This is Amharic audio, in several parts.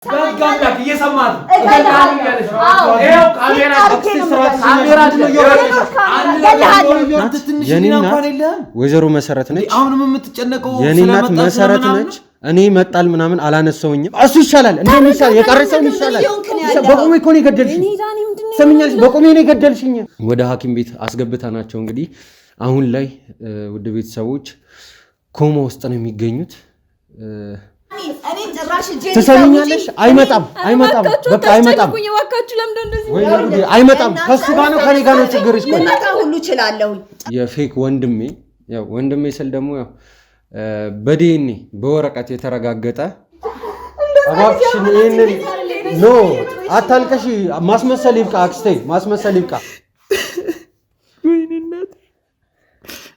በጋላክ እየሰማት ይሄው ካሜራ ወይዘሮ መሰረት ነች። አሁንም የምትጨነቀው የኔናት መሰረት ነች። እኔ መጣል ምናምን አላነሳውኝም። እሱ ይሻላል እንደሚሻል የቀረሰው ይሻላል። በቆሜ እኮ ነው የገደልሽኝ። ሰምኛለሽ? በቆሜ ነው የገደልሽኝ። ወደ ሐኪም ቤት አስገብተናቸው እንግዲህ አሁን ላይ ውድ ቤተሰቦች ኮማ ውስጥ ነው የሚገኙት። ትሰሚኛለሽ? አይመጣም። በቃ አይመጣም። አይመጣም። ከሱ ጋር ነው ከኔ ጋር ነው ችግርሽ። ሁሉ እችላለሁ። የፌክ ወንድሜ ስል ደግሞ ያው በዲኤንኤ በወረቀት የተረጋገጠ እባክሽን ይሄንን ኖ አታልቀሽ። ማስመሰል ይብቃ አክስቴ፣ ማስመሰል ይብቃ።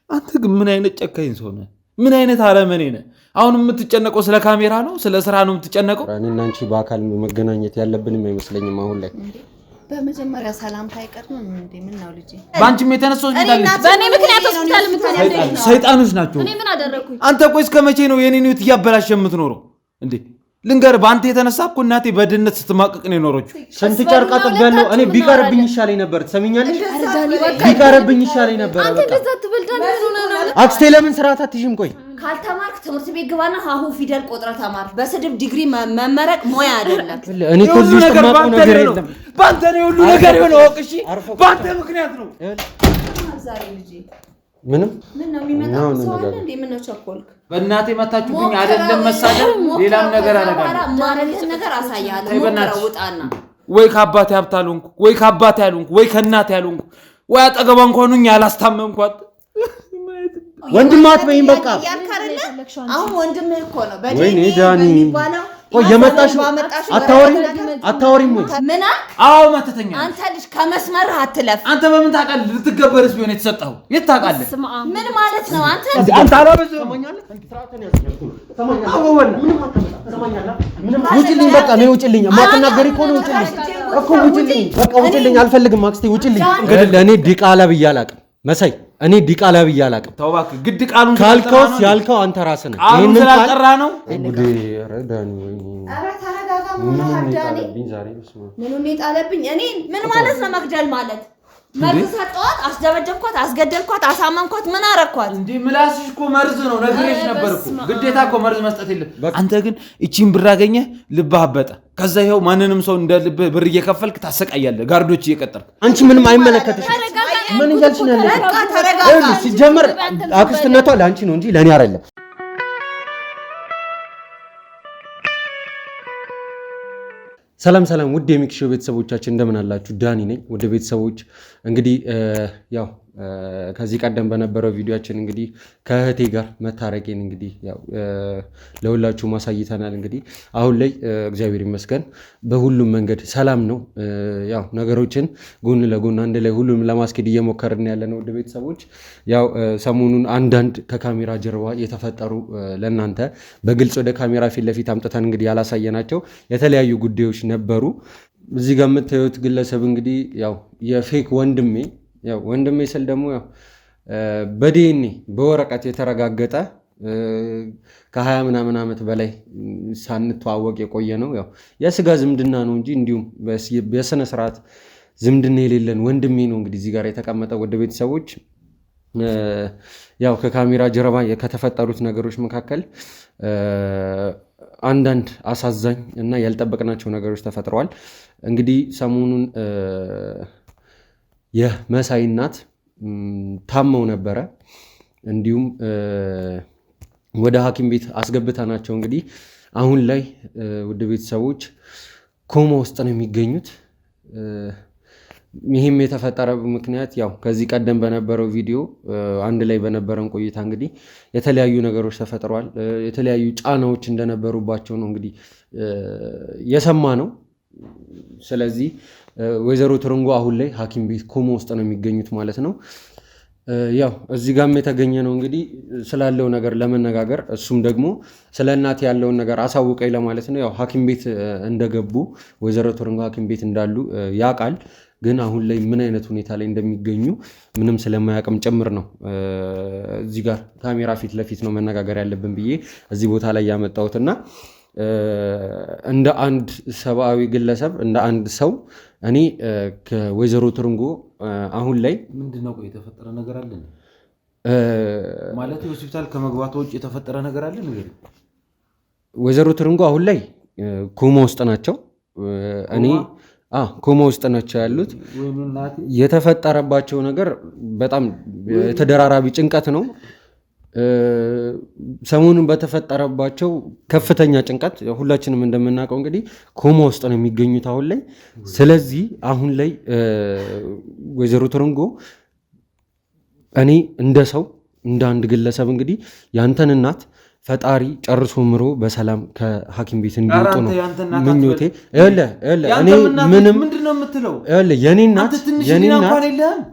አንተ ግን ምን አይነት ጨካኝ ሰው ነህ? ምን አይነት አረመኔ ነህ? አሁን የምትጨነቀው ስለ ካሜራ ነው? ስለ ስራ ነው የምትጨነቀው? እኔና አንቺ በአካል መገናኘት ያለብንም አይመስለኝም አሁን ላይ። በመጀመሪያ ሰላምታ አይቀርም እንዴ? ምን ነው ልጄ? ባንቺም የተነሳው በእኔ ምክንያት ሆስፒታል የምትሄደው ሰይጣኖች ናቸው። እኔ ምን አደረኩኝ? አንተ ቆይ እስከ መቼ ነው የኔን ህይወት እያበላሽ የምትኖረው እንዴ? ልንገር፣ በአንተ የተነሳ እኮ እናቴ በድህነት ስትማቀቅ ነው የኖረችው። ስንት ጨርቃ ጥቤያለሁ እኔ። ቢቀርብኝ ይሻለኝ ነበር። ትሰሚኛለሽ? ቢቀርብኝ ይሻለኝ ነበር። አንተ እንደዛ ትበልዳለህ። ምን ሆነ ነው? አክስቴ ለምን ስርዓት አትይዥም? ቆይ ካልተማርክ ትምህርት ቤት ግባና ሀሁ ፊደል ቆጥረህ ተማር። በስድብ ዲግሪ መመረቅ ሞያ አይደለም። እኔ እኮ እዚህ ውስጥ የማውቀው ነገር የለም። በአንተ ነው ሁሉ ነገር የሆነው። እሺ፣ በአንተ ምክንያት ነው። ዛሬ ልጄ ምንም ምን ነው የሚመጣው ሰው አለ እንዴ? ምን ነው ቸኮልክ? በእናቴ መታችሁብኝ አይደለም መሳደብ፣ ሌላም ነገር አደረጋለሁ። ማረግህን ነገር አሳያለሁ። ሞክረውጣና ወይ ከአባቴ ሀብት አልሆንኩ፣ ወይ ከአባቴ አልሆንኩ፣ ወይ ከእናቴ አልሆንኩ፣ ወይ አጠገቧ እንኳን ሆኜ አላስታመምኳት። ወንድማት በይኝ በቃ። አሁን ወንድምህ እኮ ነው ወይኔ ዳኒ። ቆይ የመጣሽው አታወሪም ወይ? ምን? አዎ መተተኛ። አንተ ልጅ ከመስመርህ አትለፍ። አንተ በምን ታውቃለህ? ልትገበርስ ቢሆን የተሰጠው የት ታውቃለህ? ምን ማለት ነው? አንተ አላበዛም። ውጭልኝ በቃ ነው ውጭልኝ። የማትናገሪ እኮ ነው ውጭልኝ እኮ ውጭልኝ። በቃ ውጭልኝ። አልፈልግም አክስቴ ውጭልኝ። እንግዲህ እኔ ዲቃላ ብዬ አላውቅም መሳይ። እኔ ዲቃላ ብዬ አላውቅም። ተው እባክህ። ግድ ቃሉን ካልከውስ ያልከው አንተ ራስህ ነህ። ይሄንን ስላቀራ ነው ጉዴ። ረዳኒ ወይ ኧረ ተረጋጋ። ምኑን የጣለብኝ እኔ? ምን ማለት ነው መግደል ማለት? መርዝ ሰጠኋት፣ አስደበደብኳት፣ አስገደልኳት፣ አሳመንኳት። ምን አረኳት እንዴ? ምላስሽ እኮ መርዝ ነው። ነግሬሽ ነበር እኮ ግዴታ እኮ መርዝ መስጠት የለም። አንተ ግን እቺን ብር አገኘህ፣ ልብህ አበጠ። ከዛ ይኸው ማንንም ሰው እንደ ልብህ ብር እየከፈልክ ታሰቃያለህ፣ ጋርዶች እየቀጠርክ። አንቺ ምንም አይመለከትሽም። ምን እያልሽ ነው ያለሽው? ተረጋጋ። ሲጀመር አክስትነቷ ለአንቺ ነው እንጂ ለእኔ አይደለም። ሰላም ውድ የሚክሾ ቤተሰቦቻችን እንደምን አላችሁ? ዳኒ ነኝ። ውድ ቤተሰቦች እንግዲህ ያው ከዚህ ቀደም በነበረው ቪዲዮአችን እንግዲህ ከእህቴ ጋር መታረቄን እንግዲህ ያው ለሁላችሁ ማሳይተናል። እንግዲህ አሁን ላይ እግዚአብሔር ይመስገን በሁሉም መንገድ ሰላም ነው። ያው ነገሮችን ጎን ለጎን አንድ ላይ ሁሉም ለማስኬድ እየሞከርን ያለ ነው። ውድ ቤተሰቦች ያው ሰሞኑን አንዳንድ ከካሜራ ጀርባ የተፈጠሩ ለእናንተ በግልጽ ወደ ካሜራ ፊት ለፊት አምጥተን እንግዲህ ያላሳየናቸው የተለያዩ ጉዳዮች ነበሩ። እዚህ ጋር የምታዩት ግለሰብ እንግዲህ ያው የፌክ ወንድሜ ስል ደግሞ ያው በዲኤንኤ በወረቀት የተረጋገጠ ከ20 ምናምን ዓመት በላይ ሳንተዋወቅ የቆየ ነው። ያው የስጋ ዝምድና ነው እንጂ እንዲሁም በስነ ስርዓት ዝምድና የሌለን ወንድሜ ነው እንግዲህ እዚህ ጋር የተቀመጠው። ወደ ቤተሰቦች ያው ከካሜራ ጀርባ ከተፈጠሩት ነገሮች መካከል አንዳንድ አሳዛኝ እና ያልጠበቅናቸው ነገሮች ተፈጥረዋል። እንግዲህ ሰሞኑን የመሳይ እናት ታመው ነበረ። እንዲሁም ወደ ሐኪም ቤት አስገብተናቸው እንግዲህ አሁን ላይ ውድ ቤተሰቦች ኮማ ውስጥ ነው የሚገኙት። ይህም የተፈጠረ ምክንያት ያው ከዚህ ቀደም በነበረው ቪዲዮ አንድ ላይ በነበረን ቆይታ እንግዲህ የተለያዩ ነገሮች ተፈጥረዋል። የተለያዩ ጫናዎች እንደነበሩባቸው ነው እንግዲህ የሰማ ነው። ስለዚህ ወይዘሮ ትርንጎ አሁን ላይ ሐኪም ቤት ኮማ ውስጥ ነው የሚገኙት ማለት ነው። ያው እዚህ ጋርም የተገኘ ነው እንግዲህ ስላለው ነገር ለመነጋገር፣ እሱም ደግሞ ስለ እናት ያለውን ነገር አሳውቀኝ ለማለት ነው። ያው ሐኪም ቤት እንደገቡ ወይዘሮ ትርንጎ ሐኪም ቤት እንዳሉ ያውቃል። ግን አሁን ላይ ምን አይነት ሁኔታ ላይ እንደሚገኙ ምንም ስለማያውቅም ጭምር ነው እዚህ ጋር ካሜራ ፊት ለፊት ነው መነጋገር ያለብን ብዬ እዚህ ቦታ ላይ ያመጣሁትና እንደ አንድ ሰብአዊ ግለሰብ እንደ አንድ ሰው እኔ ከወይዘሮ ትርንጎ አሁን ላይ ምንድነው የተፈጠረ ነገር አለ ማለት ሆስፒታል ከመግባቱ ውጭ የተፈጠረ ነገር አለ ነገር ወይዘሮ ትርንጎ አሁን ላይ ኮማ ውስጥ ናቸው እኔ ኮማ ውስጥ ናቸው ያሉት የተፈጠረባቸው ነገር በጣም ተደራራቢ ጭንቀት ነው ሰሞኑን በተፈጠረባቸው ከፍተኛ ጭንቀት ሁላችንም እንደምናውቀው እንግዲህ ኮማ ውስጥ ነው የሚገኙት አሁን ላይ ስለዚህ አሁን ላይ ወይዘሮ ትርንጎ እኔ እንደ ሰው እንደ አንድ ግለሰብ እንግዲህ ያንተን እናት ፈጣሪ ጨርሶ ምሮ በሰላም ከሐኪም ቤት እንዲወጡ ነው ምኞቴ እኔ ምንድነው የምትለው የኔ እናት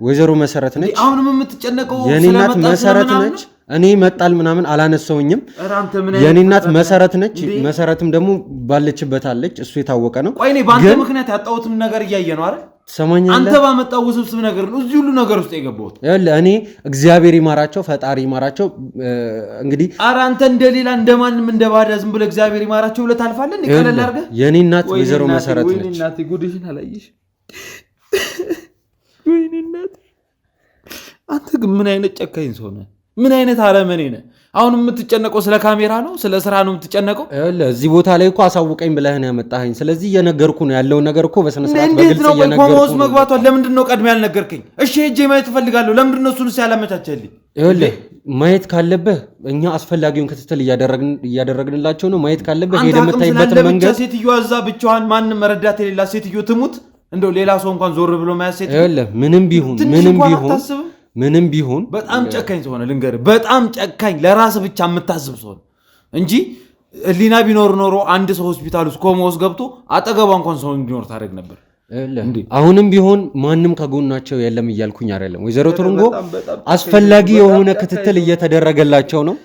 ወይዘሮ መሰረት ነች አሁንም የምትጨነቀው የኔ እናት መሰረት ነች እኔ መጣል ምናምን አላነሳውኝም የኔ እናት መሰረት ነች መሰረትም ደግሞ ባለችበት አለች እሱ የታወቀ ነው ቆይ እኔ ባንተ ምክንያት ያጣሁትም ነገር እያየ ነው አይደል ሰማኛለህ አንተ ባመጣው ውስብስብ ነገር ነው እዚህ ሁሉ ነገር ውስጥ የገባሁት እኔ እግዚአብሔር ይማራቸው ፈጣሪ ይማራቸው እንግዲህ አንተ እንደሌላ እንደማንም እንደባዳ ዝም ብለ እግዚአብሔር ይማራቸው ብለ ታልፋለህ እንዴ ቀለል አድርገህ የኔ እናት ወይዘሮ መሰረት ነች ወይኔ እናቴ ጉድሽን አላየሽ ወይኔ እናቴ አንተ ግን ምን አይነት ጨካኝ ሰው ነህ ምን አይነት አረመኔ ነህ አሁን የምትጨነቀው ስለ ካሜራ ነው ስለ ስራ ነው የምትጨነቀው እዚህ ቦታ ላይ እኮ አሳውቀኝ ብለህ ነው ያመጣኸኝ ስለዚህ እየነገርኩ ነው ያለው ነገር እኮ በስነ ስርዓት በግልጽ እየነገርኩ ነው መግባቷ ለምንድን ነው ቀድሜ ያልነገርከኝ እሺ ሄጄ ማየት ፈልጋለሁ ለምንድን ነው እሱን ያላመቻቸልኝ ማየት ካለብህ እኛ አስፈላጊውን ክትትል እያደረግንላቸው ነው ማየት ካለብህ ሄደህ የምታይበት መንገድ ሴትዮዋ እዛ ብቻዋን ማንም መረዳት የሌላ ሴትዮ ትሙት እንደው ሌላ ሰው እንኳን ዞር ብሎ ማያት ሴትዮ ምንም ቢሆን በጣም ጨካኝ ሆነ ልንገር በጣም ጨካኝ ለራስ ብቻ የምታስብ ሰው እንጂ ሊና ቢኖር ኖሮ አንድ ሰው ሆስፒታል ውስጥ ኮማ ውስጥ ገብቶ አጠገቧ እንኳን ሰው እንዲኖር ታደርግ ነበር አሁንም ቢሆን ማንም ከጎናቸው የለም እያልኩኝ አይደለም ወይዘሮ ትርንጎ አስፈላጊ የሆነ ክትትል እየተደረገላቸው ነው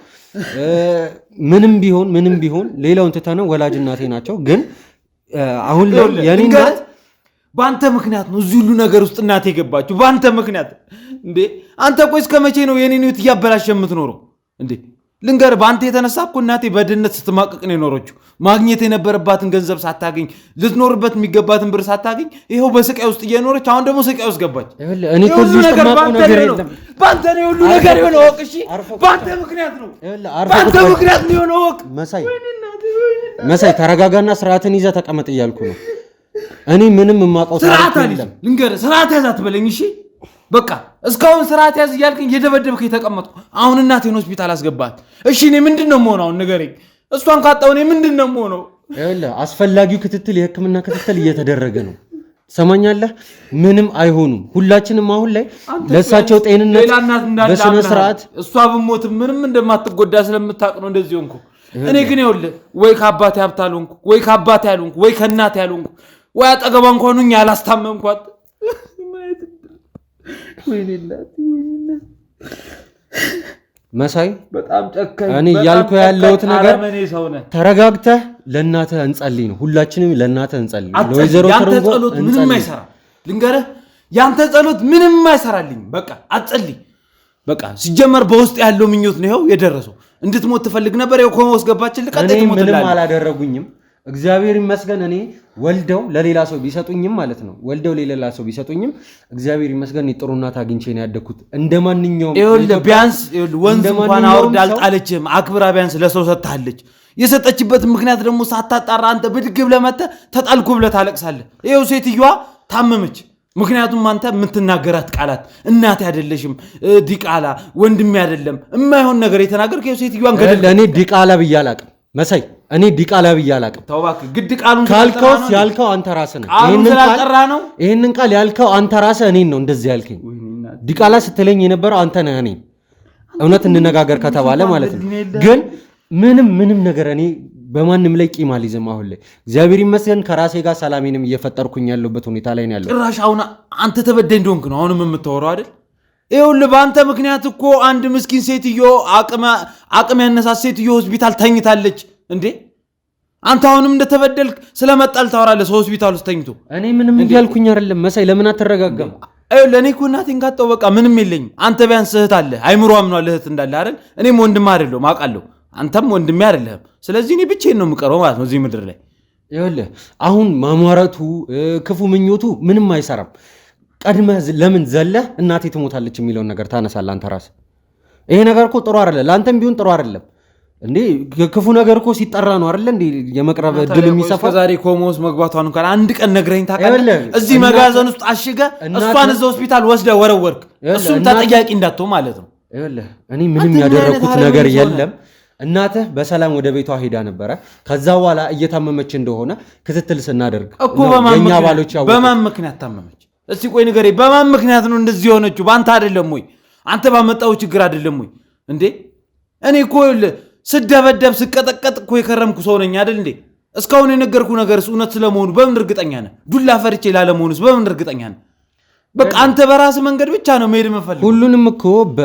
ምንም ቢሆን ሌላውን ትተነው ወላጅ እናቴ ናቸው ግን አሁን ላይ የኔ እናት ባንተ ምክንያት ነው እዚህ ሁሉ ነገር ውስጥ እናቴ ገባችሁ ባንተ ምክንያት እንዴ አንተ ቆይ እስከመቼ ነው የኔን ህይወት ያበላሽ የምትኖረው እንዴ ልንገር ባንተ የተነሳ እኮ እናቴ በድህነት ስትማቀቅ ነው የኖረችው ማግኘት የነበረባትን ገንዘብ ሳታገኝ ልትኖርበት የሚገባትን ብር ሳታገኝ ይሄው በስቃይ ውስጥ እየኖረች አሁን ደግሞ ስቃይ ውስጥ ገባች እኔ ኮዚ ውስጥ ማቆ ነገር የለም ባንተ ነው ሁሉ ነገር የሆነው ወቅ እሺ ባንተ ምክንያት ነው ባንተ ምክንያት ነው የሆነው ወቅ መሳይ ተረጋጋና ስርዓትን ይዘህ ተቀመጥ እያልኩ ነው እኔ ምንም የማውቀው ታሪክ የለም ልንገር ስርዓት ያዝ አትበለኝ እሺ በቃ እስካሁን ስርዓት ያዝ እያልከኝ እየደበደብከኝ ተቀመጥኩ አሁን እናቴን ሆስፒታል አስገባት እሺ እኔ ምንድነው የምሆነው አሁን ንገረኝ እሷን ካጣው እኔ ምንድነው የምሆነው አስፈላጊው ክትትል የህክምና ክትትል እየተደረገ ነው ሰማኛለህ ምንም አይሆኑም ሁላችንም አሁን ላይ ለሳቸው ጤንነት በስነ ስርዓት እሷ ብሞት ምንም እንደማትጎዳ ስለምታውቅ ነው እንደዚህ ሆንኩ እኔ ግን ይኸውልህ ወይ ከአባቴ ሀብታል ሆንኩ ወይ ከአባቴ ያልሆንኩ ወይ ከእናቴ ያልሆንኩ ወይ አጠገቧ እንኳን ሆኜ አላስታመምኳት መሳይ በጣም ጨካኝ እኔ ያልኩ ያለውት ነገር ተረጋግተህ ለእናትህ እንጸልይ ነው ሁላችንም ለእናትህ እንጸልይ ለወይዘሮ ትርንጎ ምንም አይሰራ ልንገርህ ያንተ ጸሎት ምንም አይሰራልኝ በቃ አትጸልይ በቃ ሲጀመር በውስጥ ያለው ምኞት ነው የደረሰው እንድትሞት ትፈልግ ነበር ያው ኮማ ውስጥ ገባችልህ ቀጥታ ትሞትላለህ ምንም አላደረጉኝም እግዚአብሔር ይመስገን እኔ ወልደው ለሌላ ሰው ቢሰጡኝም ማለት ነው ወልደው ለሌላ ሰው ቢሰጡኝም እግዚአብሔር ይመስገን ጥሩ እናት አግኝቼ ነው ያደኩት እንደማንኛውም ቢያንስ ወንዝ እንኳን አውርዳ አልጣለችም አክብራ ቢያንስ ለሰው ሰጣለች የሰጠችበት ምክንያት ደግሞ ሳታጣራ አንተ ብድግ ብለህ መተህ ተጣልኩ ብለህ ታለቅሳለህ ይኸው ሴትዮዋ ታመመች ምክንያቱም አንተ የምትናገራት ቃላት እናቴ አይደለሽም ዲቃላ ወንድሜ አይደለም የማይሆን ነገር የተናገርክ ይኸው ሴትዮዋን ገደል ለኔ ዲቃላ ብዬ አላቅም መሳይ እኔ ዲቃላ ብዬ አላቅም ተው እባክህ ግድ ቃሉን ካልከውስ ያልከው አንተ ራስህ ነህ ይሄንን ቃል ያልከው አንተ ራስህ እኔን ነው እንደዚህ ያልከኝ ዲቃላ ስትለኝ የነበረው አንተ ነህ እኔን እውነት እንነጋገር ከተባለ ማለት ነው ግን ምንም ነገር እኔ በማንም ላይ ቂም አልይዝም አሁን ላይ እግዚአብሔር ይመስገን ከራሴ ጋር ሰላሜንም እየፈጠርኩኝ ያለሁበት ሁኔታ ላይ ነው ያለው ጭራሽ አሁን አንተ ተበደኝ እንደሆንክ ነው አሁንም የምታወራው አይደል ይኸውልህ በአንተ ምክንያት እኮ አንድ ምስኪን ሴትዮ አቅም ያነሳት ሴትዮ ሆስፒታል ተኝታለች እንዴ አንተ አሁንም እንደተበደልክ ስለመጣል ታወራለህ ሰው ሆስፒታል ውስጥ ተኝቶ እኔ ምንም እያልኩኝ አይደለም መሳይ ለምን አትረጋጋም ለኔ እኮ እናቴን ካጣው በቃ ምንም የለኝም አንተ ቢያንስ እህት አለ አይምሮ አምኗል እህት እንዳለ አይደል እኔም ወንድም አይደለም አውቃለሁ አንተም ወንድሜ አይደለም። ስለዚህ እኔ ብቻዬን ነው የምቀረው ማለት ነው እዚህ ምድር ላይ። ይኸውልህ አሁን ማሟረቱ ክፉ ምኞቱ ምንም አይሰራም። ቀድመህ ለምን ዘለህ እናቴ ትሞታለች የሚለውን ነገር ታነሳለህ አንተ ራስህ። ይሄ ነገር እኮ ጥሩ አይደለም፣ ለአንተም ቢሆን ጥሩ አይደለም። እንዴ ክፉ ነገር እኮ ሲጠራ ነው አይደል እንዴ የመቅረብ እድል የሚሰፋው። ዛሬ ኮሞስ መግባቷን እንኳን አንድ ቀን ነግረኝ ታውቃለህ? እዚህ መጋዘን ውስጥ አሽገህ እሷን እዛ ሆስፒታል ወስደህ ወረወርክ። እሱም ተጠያቂ እንዳትሆን ማለት ነው። ይኸውልህ እኔ ምንም ያደረኩት ነገር የለም። እናትህ በሰላም ወደ ቤቷ ሄዳ ነበረ። ከዛ በኋላ እየታመመች እንደሆነ ክትትል ስናደርግ እኮ የኛ ባሎች ያው በማን ምክንያት ታመመች? እስቲ ቆይ ንገረኝ፣ በማን ምክንያት ነው እንደዚህ የሆነችው? በአንተ አይደለም ወይ? አንተ ባመጣው ችግር አይደለም ወይ? እንዴ እኔ እኮ ስደበደብ ስቀጠቀጥ እኮ የከረምኩ ሰው ነኝ አይደል እንዴ? እስካሁን የነገርኩ ነገርስ እውነት ስለመሆኑ በምን እርግጠኛ ነህ? ዱላ ፈርቼ ላለመሆኑስ በምን እርግጠኛ ነህ? በቃ አንተ በራስ መንገድ ብቻ ነው መሄድ መፈልግ። ሁሉንም እኮ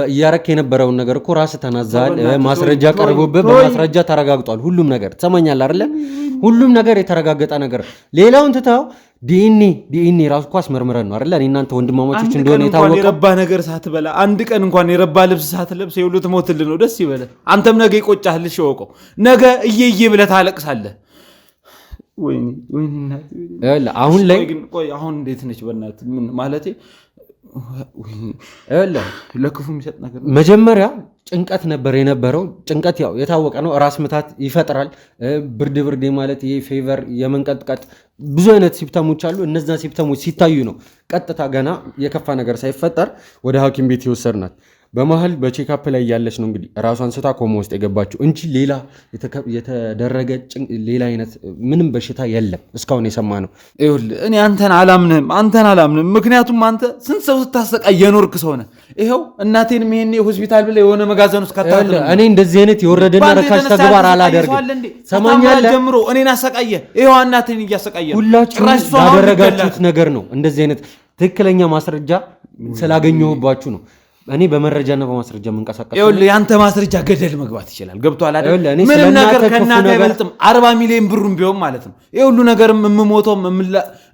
እያረክ የነበረውን ነገር እኮ ራስ ተናዛል። ማስረጃ ቀርቦብህ በማስረጃ ተረጋግጧል ሁሉም ነገር። ትሰማኛለህ አይደለ? ሁሉም ነገር የተረጋገጠ ነገር። ሌላውን ትታው ዲኤንኤ ራሱ እኮ አስመርምረን ነው አይደለ? እኔ እናንተ ወንድማማቾች እንደሆነ የታወቀው። የረባ ነገር ሳትበላ አንድ ቀን እንኳን የረባ ልብስ ሳትለብስ ይኸውልህ ትሞትልህ ነው። ደስ ይበለ። አንተም ነገ ይቆጫል። እወቀው። ነገ እየዬ ብለህ ታለቅሳለህ። አሁን ላይ አሁን እንዴት ነች? በእናትህ ምን ማለቴ ለክፉ የሚሰጥ ነገር መጀመሪያ ጭንቀት ነበር የነበረው። ጭንቀት ያው የታወቀ ነው። ራስ ምታት ይፈጥራል። ብርድ ማለት ይሄ ፌቨር፣ የመንቀጥቀጥ ብዙ አይነት ሲምፕተሞች አሉ። እነዛ ሲምፕተሞች ሲታዩ ነው ቀጥታ ገና የከፋ ነገር ሳይፈጠር ወደ ሐኪም ቤት የወሰድናት። በመሀል በቼክአፕ ላይ ያለች ነው እንግዲህ ራሷን ስታ ኮማ ውስጥ የገባችው እንጂ ሌላ የተደረገ ሌላ አይነት ምንም በሽታ የለም እስካሁን የሰማ ነው። ይኸውልህ እኔ አንተን አላምንም። ምክንያቱም አንተ ስንት ሰው ስታሰቃይ የኖርክ ሰው ነህ። ይኸው እናቴንም ይሄኔ ሆስፒታል ብለህ የሆነ መጋዘን ውስጥ ካታለ እኔ እንደዚህ አይነት የወረደና ረካሽ ተግባር አላደርግም። ሰማኛለህ? ጀምሮ እኔን አሰቃየ። ይኸው እናቴን እያሰቃየ ሁላችሁ ያደረጋችሁት ነገር ነው። እንደዚህ አይነት ትክክለኛ ማስረጃ ስላገኘሁባችሁ ነው እኔ በመረጃና በማስረጃ መንቀሳቀስ። ይኸውልህ ያንተ ማስረጃ ገደል መግባት ይችላል። ገብቶሃል አይደል? ምንም ነገር ከእናንተ አይበልጥም። 40 ሚሊዮን ብሩን ቢሆን ማለት ነው። ይሄ ሁሉ ነገርም የምሞተውም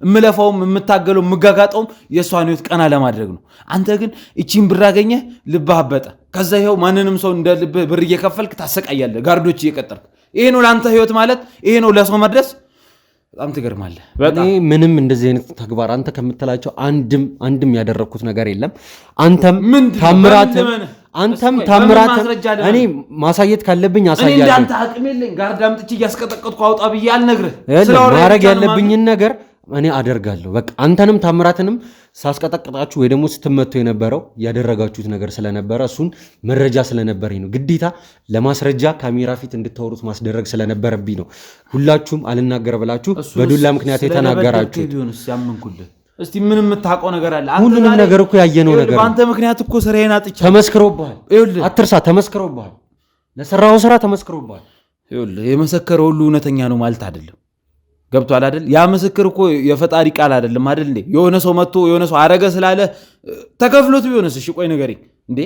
የምለፋውም የምታገለው የምጋጋጠውም የእሷን ህይወት ቀና ለማድረግ ነው። አንተ ግን እቺን ብር አገኘህ፣ ልብህ አበጠ። ከዛ ይኸው ማንንም ሰው እንደ ልብህ ብር እየከፈልክ ታሰቃያለህ፣ ጋርዶች እየቀጠርክ። ይሄ ነው ለአንተ ህይወት ማለት፣ ይሄ ነው ለሰው መድረስ። በጣም ትገርማለህ። እኔ ምንም እንደዚህ አይነት ተግባር አንተ ከምትላቸው አንድም ያደረኩት ነገር የለም። አንተም ታምራት እኔ ማሳየት ካለብኝ አሳያለሁ። እኔ እንዳንተ አቅም የለኝ። ጋርድ አምጥቼ እያስቀጠቀጥኩ አውጣ ብዬ አልነግርህ። ማድረግ ያለብኝን ነገር እኔ አደርጋለሁ። በቃ አንተንም ታምራትንም ሳስቀጠቅጣችሁ ወይ ደግሞ ስትመቱ የነበረው ያደረጋችሁት ነገር ስለነበረ እሱን መረጃ ስለነበረኝ ነው። ግዴታ ለማስረጃ ካሜራ ፊት እንድታወሩት ማስደረግ ስለነበረብኝ ነው። ሁላችሁም አልናገር ብላችሁ በዱላ ምክንያት የተናገራችሁ። እስቲ ምን የምታውቀው ነገር አለ? ሁሉንም ነገር እኮ ያየነው ነገር በአንተ ምክንያት እኮ ስራዬን አጥቻለሁ። ተመስክሮብሃል። አትርሳ፣ ተመስክሮብሃል። ለሰራው ስራ ተመስክሮብሃል። የመሰከረ ሁሉ እውነተኛ ነው ማለት አይደለም። ገብቷል አይደል? ያ ምስክር እኮ የፈጣሪ ቃል አይደለም አይደል እንዴ? የሆነ ሰው መጥቶ የሆነ ሰው አረገ ስላለ ተከፍሎት ቢሆንስ? እሺ ቆይ ንገረኝ እንዴ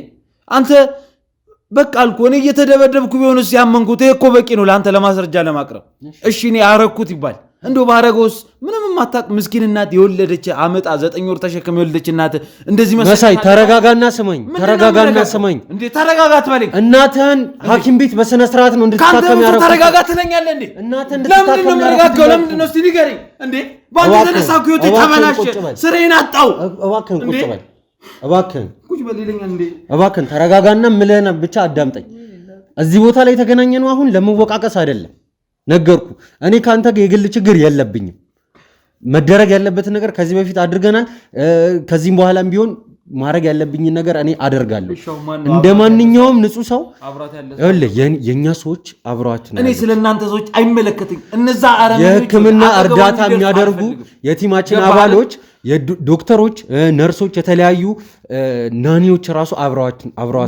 አንተ። በቃ አልኩ እኔ እየተደበደብኩ ቢሆንስ ያመንኩት? ይሄ እኮ በቂ ነው ለአንተ ለማስረጃ ለማቅረብ። እሺ እኔ አረኩት ይባል እንደው ባረገውስ? ምንም ማታቅ ምስኪን እናት የወለደች አመጣ 9 ወር ተሸክም የወለደች እናት እንደዚህ መሳይ ተረጋጋና ስማኝ። እንዴ ተረጋጋ ትበለኝ። እናትህን ሐኪም ቤት በስነ ስርዓት ነው እንድትታከም ያረጋጋው። ተረጋጋ ትለኛለህ እንዴ? እናትህን እንድትታከም ያረጋጋው ለምንድን ነው? እስቲ ንገረኝ እንዴ። ባንተ የተነሳ እኮ ህይወቴ ተበላሸ፣ ስራዬን አጣው። እባክህን ቁጭ በል፣ ቁጭ በል ይለኛል እንዴ። እባክህን ተረጋጋና ምልህና ብቻ አዳምጠኝ። እዚህ ቦታ ላይ የተገናኘነው አሁን ለመወቃቀስ አይደለም። ነገርኩ። እኔ ካንተ የግል ችግር የለብኝም። መደረግ ያለበትን ነገር ከዚህ በፊት አድርገናል። ከዚህም በኋላም ቢሆን ማድረግ ያለብኝን ነገር እኔ አደርጋለሁ። እንደ ማንኛውም ንጹህ ሰው የኛ ሰዎች አብረዋት ነው። እኔ ስለናንተ ሰዎች አይመለከትኝ። እነዛ የሕክምና እርዳታ የሚያደርጉ የቲማችን አባሎች፣ ዶክተሮች፣ ነርሶች፣ የተለያዩ ናኒዎች ራሱ አብረዋት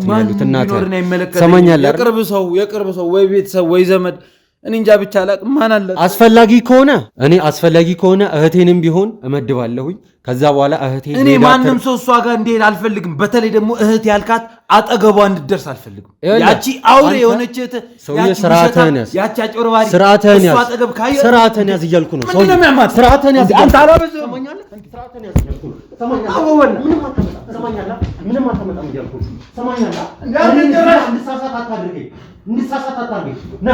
ነው ያሉት። እናት ሰማኛለህ። የቅርብ ሰው ወይ ቤተሰብ ወይ ዘመድ እኔ እንጃ ብቻ አላቅም። ማን አለ አስፈላጊ ከሆነ እህቴንም ቢሆን እመድባለሁኝ። ከዛ በኋላ እኔ ማንም ሰው እሷ ጋር እንዲሄድ አልፈልግም። በተለይ ደግሞ እህት ያልካት አጠገቧ እንድትደርስ አልፈልግም። ያቺ አውሬ የሆነች ስርዓትህን ያዝ፣ ስርዓትህን ያዝ እያልኩ ነው። ስርዓትህን ያዝ። አንተ አላበዛም። ሰማኛለህ? ምንም አታመጣም እያልኩህ ሰማኛለህ? እንድሳሳት አታድርገኝ። ና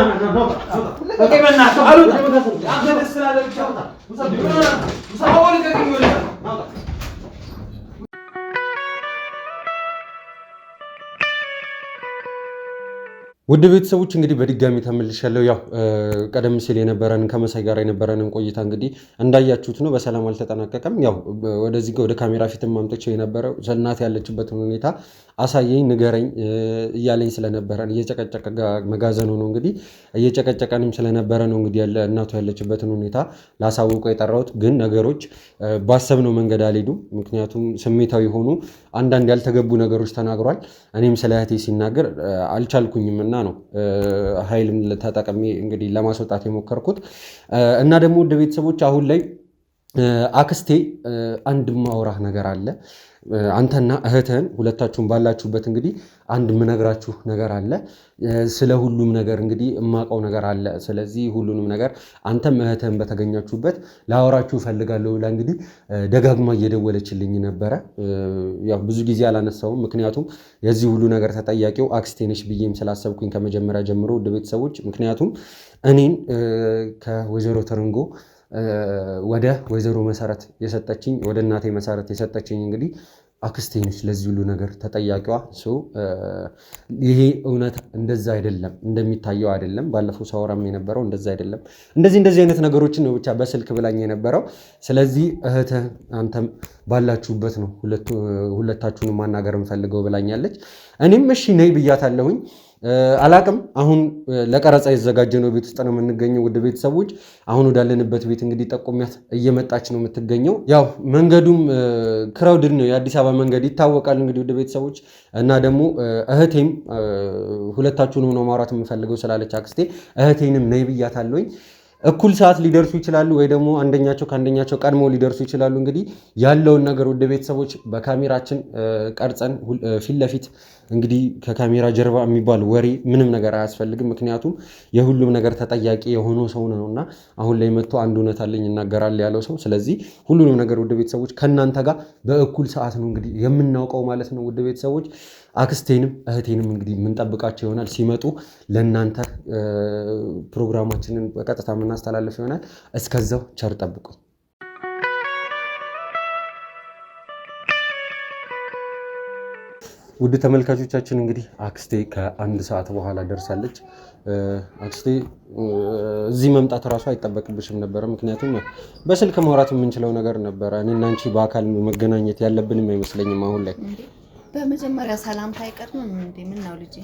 ውድ ቤተሰቦች እንግዲህ በድጋሚ ተመልሻለሁ። ያው ቀደም ሲል የነበረን ከመሳይ ጋር የነበረንን ቆይታ እንግዲህ እንዳያችሁት ነው፣ በሰላም አልተጠናቀቀም። ያው ወደዚህ ወደ ካሜራ ፊትም ማምጥቼው የነበረው እናት ያለችበትን ሁኔታ አሳየኝ ንገረኝ እያለኝ ስለነበረን እየጨቀጨቀ መጋዘኑ ነው እንግዲህ እየጨቀጨቀንም ስለነበረ ነው እንግዲህ እናቱ ያለችበትን ሁኔታ ላሳውቀው የጠራሁት። ግን ነገሮች ባሰብነው መንገድ አልሄዱም። ምክንያቱም ስሜታዊ ሆኑ አንዳንድ ያልተገቡ ነገሮች ተናግሯል። እኔም ስለ እህቴ ሲናገር አልቻልኩኝም እና ነው ኃይልን ተጠቅሜ እንግዲህ ለማስወጣት የሞከርኩት። እና ደግሞ ወደ ቤተሰቦች አሁን ላይ አክስቴ አንድ ማውራህ ነገር አለ። አንተና እህትህን ሁለታችሁም ባላችሁበት እንግዲህ አንድ ምነግራችሁ ነገር አለ። ስለ ሁሉም ነገር እንግዲህ እማቀው ነገር አለ። ስለዚህ ሁሉንም ነገር አንተም እህትህን በተገኛችሁበት ላወራችሁ እፈልጋለሁ ብላ እንግዲህ ደጋግማ እየደወለችልኝ ነበረ። ያው ብዙ ጊዜ አላነሳውም፣ ምክንያቱም የዚህ ሁሉ ነገር ተጠያቂው አክስቴ ነች ብዬም ስላሰብኩኝ ከመጀመሪያ ጀምሮ ውድ ቤተሰቦች። ምክንያቱም እኔን ከወይዘሮ ተረንጎ ወደ ወይዘሮ መሰረት የሰጠችኝ ወደ እናቴ መሰረት የሰጠችኝ እንግዲህ አክስቴ ነች ለዚህ ሁሉ ነገር ተጠያቂዋ። ይሄ እውነት እንደዛ አይደለም፣ እንደሚታየው አይደለም። ባለፈው ሳወራም የነበረው እንደዛ አይደለም። እንደዚህ አይነት ነገሮችን ነው ብቻ በስልክ ብላኝ የነበረው። ስለዚህ እህትህ አንተም ባላችሁበት ነው ሁለታችሁንም ማናገር እንፈልገው ብላኛለች። እኔም እሺ ነይ ብያታለሁኝ። አላቅም አሁን ለቀረጻ የተዘጋጀ ነው ቤት ውስጥ ነው የምንገኘው ውድ ቤተሰቦች። አሁን ወዳለንበት ቤት እንግዲህ ጠቁሚያት እየመጣች ነው የምትገኘው። ያው መንገዱም ክራውድድ ነው፣ የአዲስ አበባ መንገድ ይታወቃል እንግዲህ ውድ ቤተሰቦች። እና ደግሞ እህቴም ሁለታችሁንም ነው ማውራት የምፈልገው ስላለች አክስቴ እህቴንም ነይ ብያታለሁኝ። እኩል ሰዓት ሊደርሱ ይችላሉ ወይ ደግሞ አንደኛቸው ከአንደኛቸው ቀድሞ ሊደርሱ ይችላሉ። እንግዲህ ያለውን ነገር ወደ ቤተሰቦች በካሜራችን ቀርጸን ፊት ለፊት እንግዲህ ከካሜራ ጀርባ የሚባል ወሬ ምንም ነገር አያስፈልግም። ምክንያቱም የሁሉም ነገር ተጠያቂ የሆነው ሰው ነውና አሁን ላይ መጥቶ አንድ እውነት አለኝ ይናገራል ያለው ሰው። ስለዚህ ሁሉንም ነገር ወደ ቤተሰቦች ከእናንተ ጋር በእኩል ሰዓት ነው እንግዲህ የምናውቀው ማለት ነው ውድ ቤተሰቦች። አክስቴንም እህቴንም እንግዲህ የምንጠብቃቸው ይሆናል። ሲመጡ ለእናንተ ፕሮግራማችንን በቀጥታ የምናስተላልፍ ይሆናል። እስከዛው ቸር ጠብቁኝ። ውድ ተመልካቾቻችን እንግዲህ አክስቴ ከአንድ ሰዓት በኋላ ደርሳለች። አክስቴ እዚህ መምጣት እራሱ አይጠበቅብሽም ነበረ፣ ምክንያቱም በስልክ ማውራት የምንችለው ነገር ነበረ። እኔና አንቺ በአካል መገናኘት ያለብንም አይመስለኝም አሁን ላይ። በመጀመሪያ ሰላምታ አይቀርም እንዴ? ምን ነው ልጄ?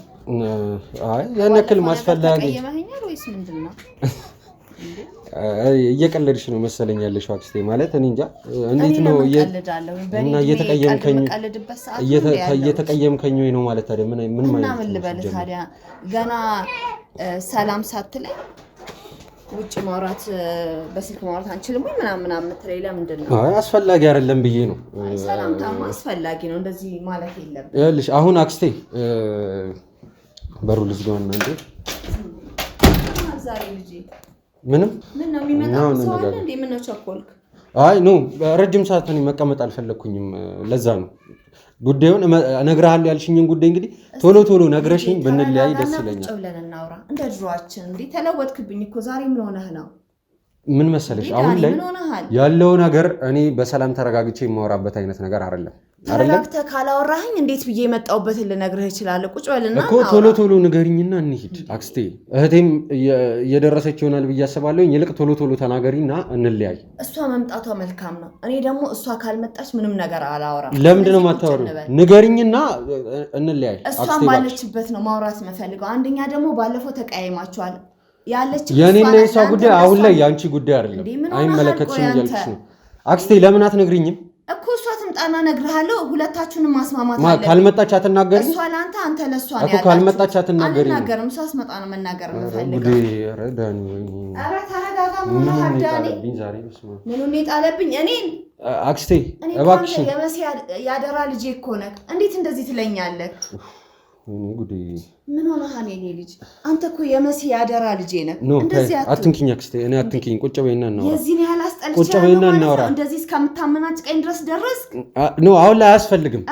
አይ ያን ያክል ማስፈላጊ የማይኛል ወይስ ምንድነው? እየቀለድሽ ነው መሰለኝ ያለሽው አክስቴ። ማለት እኔ እንጃ እንዴት ነው እና እየተቀየምከኝ ነው ማለት ታዲያ ምን ማለት ነው? ምን ልበል ታዲያ ገና ሰላም ሳትለኝ ውጭ ማውራት በስልክ ማውራት አንችልም ወይ ምናምን የምትለኝ ለምንድን ነው? አይ አስፈላጊ አይደለም ብዬ ነው። ሰላምታማ አስፈላጊ ነው፣ እንደዚህ ማለት የለም። ይኸውልሽ አሁን አክስቴ በሩ ልዝጋውና እንዴ ዛሬ ልጄ ምንም ምን ነው የሚመጣው ሰው አለ እንዴ? ምን ነው ቸኮልክ? አይ ኖ ረጅም ሰዓት እኔ መቀመጥ አልፈለኩኝም፣ ለዛ ነው ጉዳዩን እነግርሃለሁ ያልሽኝን ጉዳይ እንግዲህ ቶሎ ነግረሽኝ ብንለያይ ደስ ይለኛል። ቁጭ ብለን እናውራ እንደ ድሮአችን። እንዴ ተለወጥክብኝ እኮ ዛሬ ምን ሆነህ ነው? ምን መሰለሽ አሁን ላይ ያለው ነገር እኔ በሰላም ተረጋግቼ የማወራበት አይነት ነገር አይደለም። ተረጋግተህ ካላወራኸኝ እንዴት ብዬ የመጣሁበትን ልነግርህ እችላለሁ? ቁጭ በልና እኮ ቶሎ ንገሪኝና እንሂድ አክስቴ። እህቴም እየደረሰች ይሆናል ብዬ አስባለሁ። ይልቅ ቶሎ ተናገሪና እንለያይ። እሷ መምጣቷ መልካም ነው። እኔ ደግሞ እሷ ካልመጣች ምንም ነገር አላወራም። ለምንድን ነው የማታወሪው? ንገሪኝና እንለያይ። እሷም ባለችበት ነው ማውራት የምፈልገው። አንደኛ ደግሞ ባለፈው ተቀያይማችኋል ያለች የኔና የሷ ጉዳይ አሁን ላይ ያንቺ ጉዳይ አይደለም፣ አይመለከትሽም እያልኩሽ ነው አክስቴ። ለምን አትነግሪኝም እኮ? እሷ ትምጣና እነግርሃለሁ። ሁለታችሁንም ማስማማት አለብን። ካልመጣች አትናገሪኝ። እሷ ለአንተ አንተ ለሷ ነው እኮ። ካልመጣች አትናገሪኝ። አልናገርም። እሷ አስመጣ ነው መናገር የምፈልገው። ኧረ ዳኒ ኧረ ተረጋጋ። ምን ሆነሃል ዳኒ? ምኑን የጣለብኝ እኔን? አክስቴ እባክሽ የመሲ ያደራ ልጄ እኮ ነህ። እንዴት እንደዚህ ትለኛለህ? ምን ሆነሃል የኔ ልጅ? አንተ እኮ የመሲ ያደራ ልጄ ነህ። እንደዚህ አትንኪኝ አክስቴ፣ እኔ አትንኪኝ። ቁጭ በይና እናውራ። የዚህን ያህል አስጠልቻለሁ። እንደዚህ እስከምታመናጭቀኝ ድረስ ደረስክ? አሁን ላይ አያስፈልግም።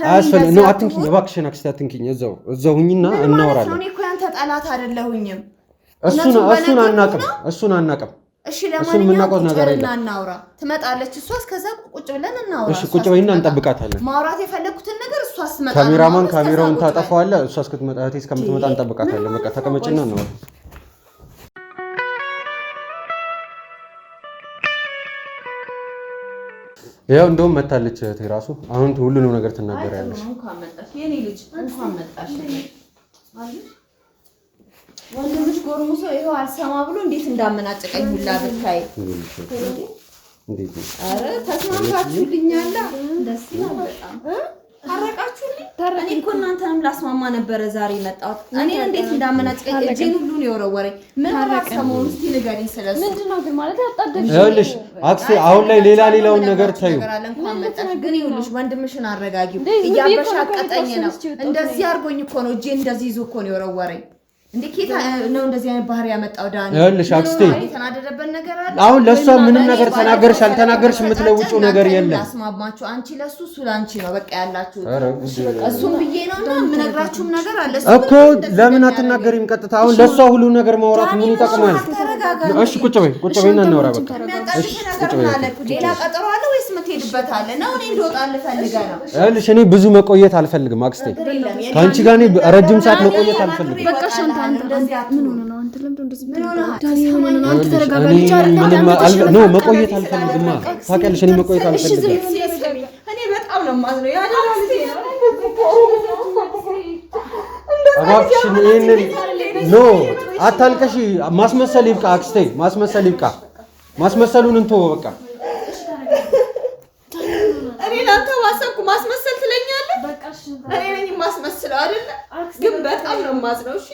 አያስፈልግም። አትንኪኝ እባክሽን አክስቴ፣ አትንኪኝ። እዛው ሁኚና እናወራለን። እኔ እኮ ያንተ ጠላት አይደለሁኝም። እሱን አናውቅም። እሺ ለማንኛውም ቁጭ ብለን እናውራ። ትመጣለች እሷ፣ እስከዛ ቁጭ ብለን እናውራ። እሺ ቁጭ በይና እንጠብቃታለን። ማውራት የፈለኩትን ነገር እሷ ስትመጣ ካሜራማን ካሜራውን ታጠፋዋለህ። እሷ እስከምትመጣ እንጠብቃታለን። በቃ ተቀመጭና እናውራ። ያው እንደውም መታለች እህቴ ራሱ። አሁን ሁሉንም ነገር ትናገራለች። እንኳን መጣሽ የኔ ልጅ፣ እንኳን መጣሽ አለሽ። ወንድምሽ ጎርሙሶ ይሄው አልሰማ ብሎ እንዴት እንዳመናጨቀኝ ሁላ ብታይ። አረ ተስማምታችሁልኛል። ደስ ይላል በጣም። ታረቃችሁልኝ? እኔ እኮ እናንተንም ላስማማ ነበረ ዛሬ መጣሁት። እኔን እንዴት እንዳመናጨቀኝ እጄን ሁሉ ነው የወረወረኝ። ምን አራከመው? እስቲ ንገሪኝ ስለሱ። ምንድነው ግን ማለት ያጣደሽ? ይኸውልሽ አክስቴ፣ አሁን ላይ ሌላውን ነገር ታዩ። እንኳን መጣሽ። ግን ይኸውልሽ ወንድምሽን አረጋጊው። እያበሻቀጠኝ ነው። እንደዚህ አድርጎኝ እኮ ነው እጄን እንደዚህ ይዞ እኮ ነው የወረወረኝ። እንዴት ነው እንደዚህ አይነት ባህሪ ያመጣው ዳኒ? ይኸውልሽ አክስቴ፣ የተናደደበት ነገር አለ። አሁን ለሷ ምንም ነገር ተናገርሽ አልተናገርሽ የምትለውጪው ነገር የለም። አስማማችሁ። አንቺ ለሱ እሱ ላንቺ ነው በቃ ያላችሁ። እሱም ብዬ ነውና የምነግራችሁም ነገር አለ እኮ። ለምን አትናገሪም ቀጥታ? አሁን ለሷ ሁሉ ነገር ማውራት ምን ይጠቅማል? እሺ ቁጭ በይና እናውራ በቃ። እሺ ቁጭ በይ። ሌላ ቀጠሮ አለ ወይስ የምትሄድበት አለ? ነው እኔ እንደወጣልህ ፈልገህ ነው? ይኸውልሽ እኔ ብዙ መቆየት አልፈልግም አክስቴ። ከአንቺ ጋር እኔ ረጅም ሰዓት መቆየት አልፈልግም። መቆየት አልፈልግማ። ታውቂያለሽ እኔ መቆየት አልፈልግም። እኔ በጣም ነው የማዝነው። እባክሽን ይሄንን አታልቀሺ። ማስመሰል ይብቃ አክስቴ፣ ማስመሰል ይብቃ። ማስመሰሉን እንተው በቃ። እኔ ላንተ ዋሰብኩ ማስመሰል ትለኛለህ? እኔ ነኝ ማስመስለው አይደለ? ግን በጣም ነው የማዝነው። እሺ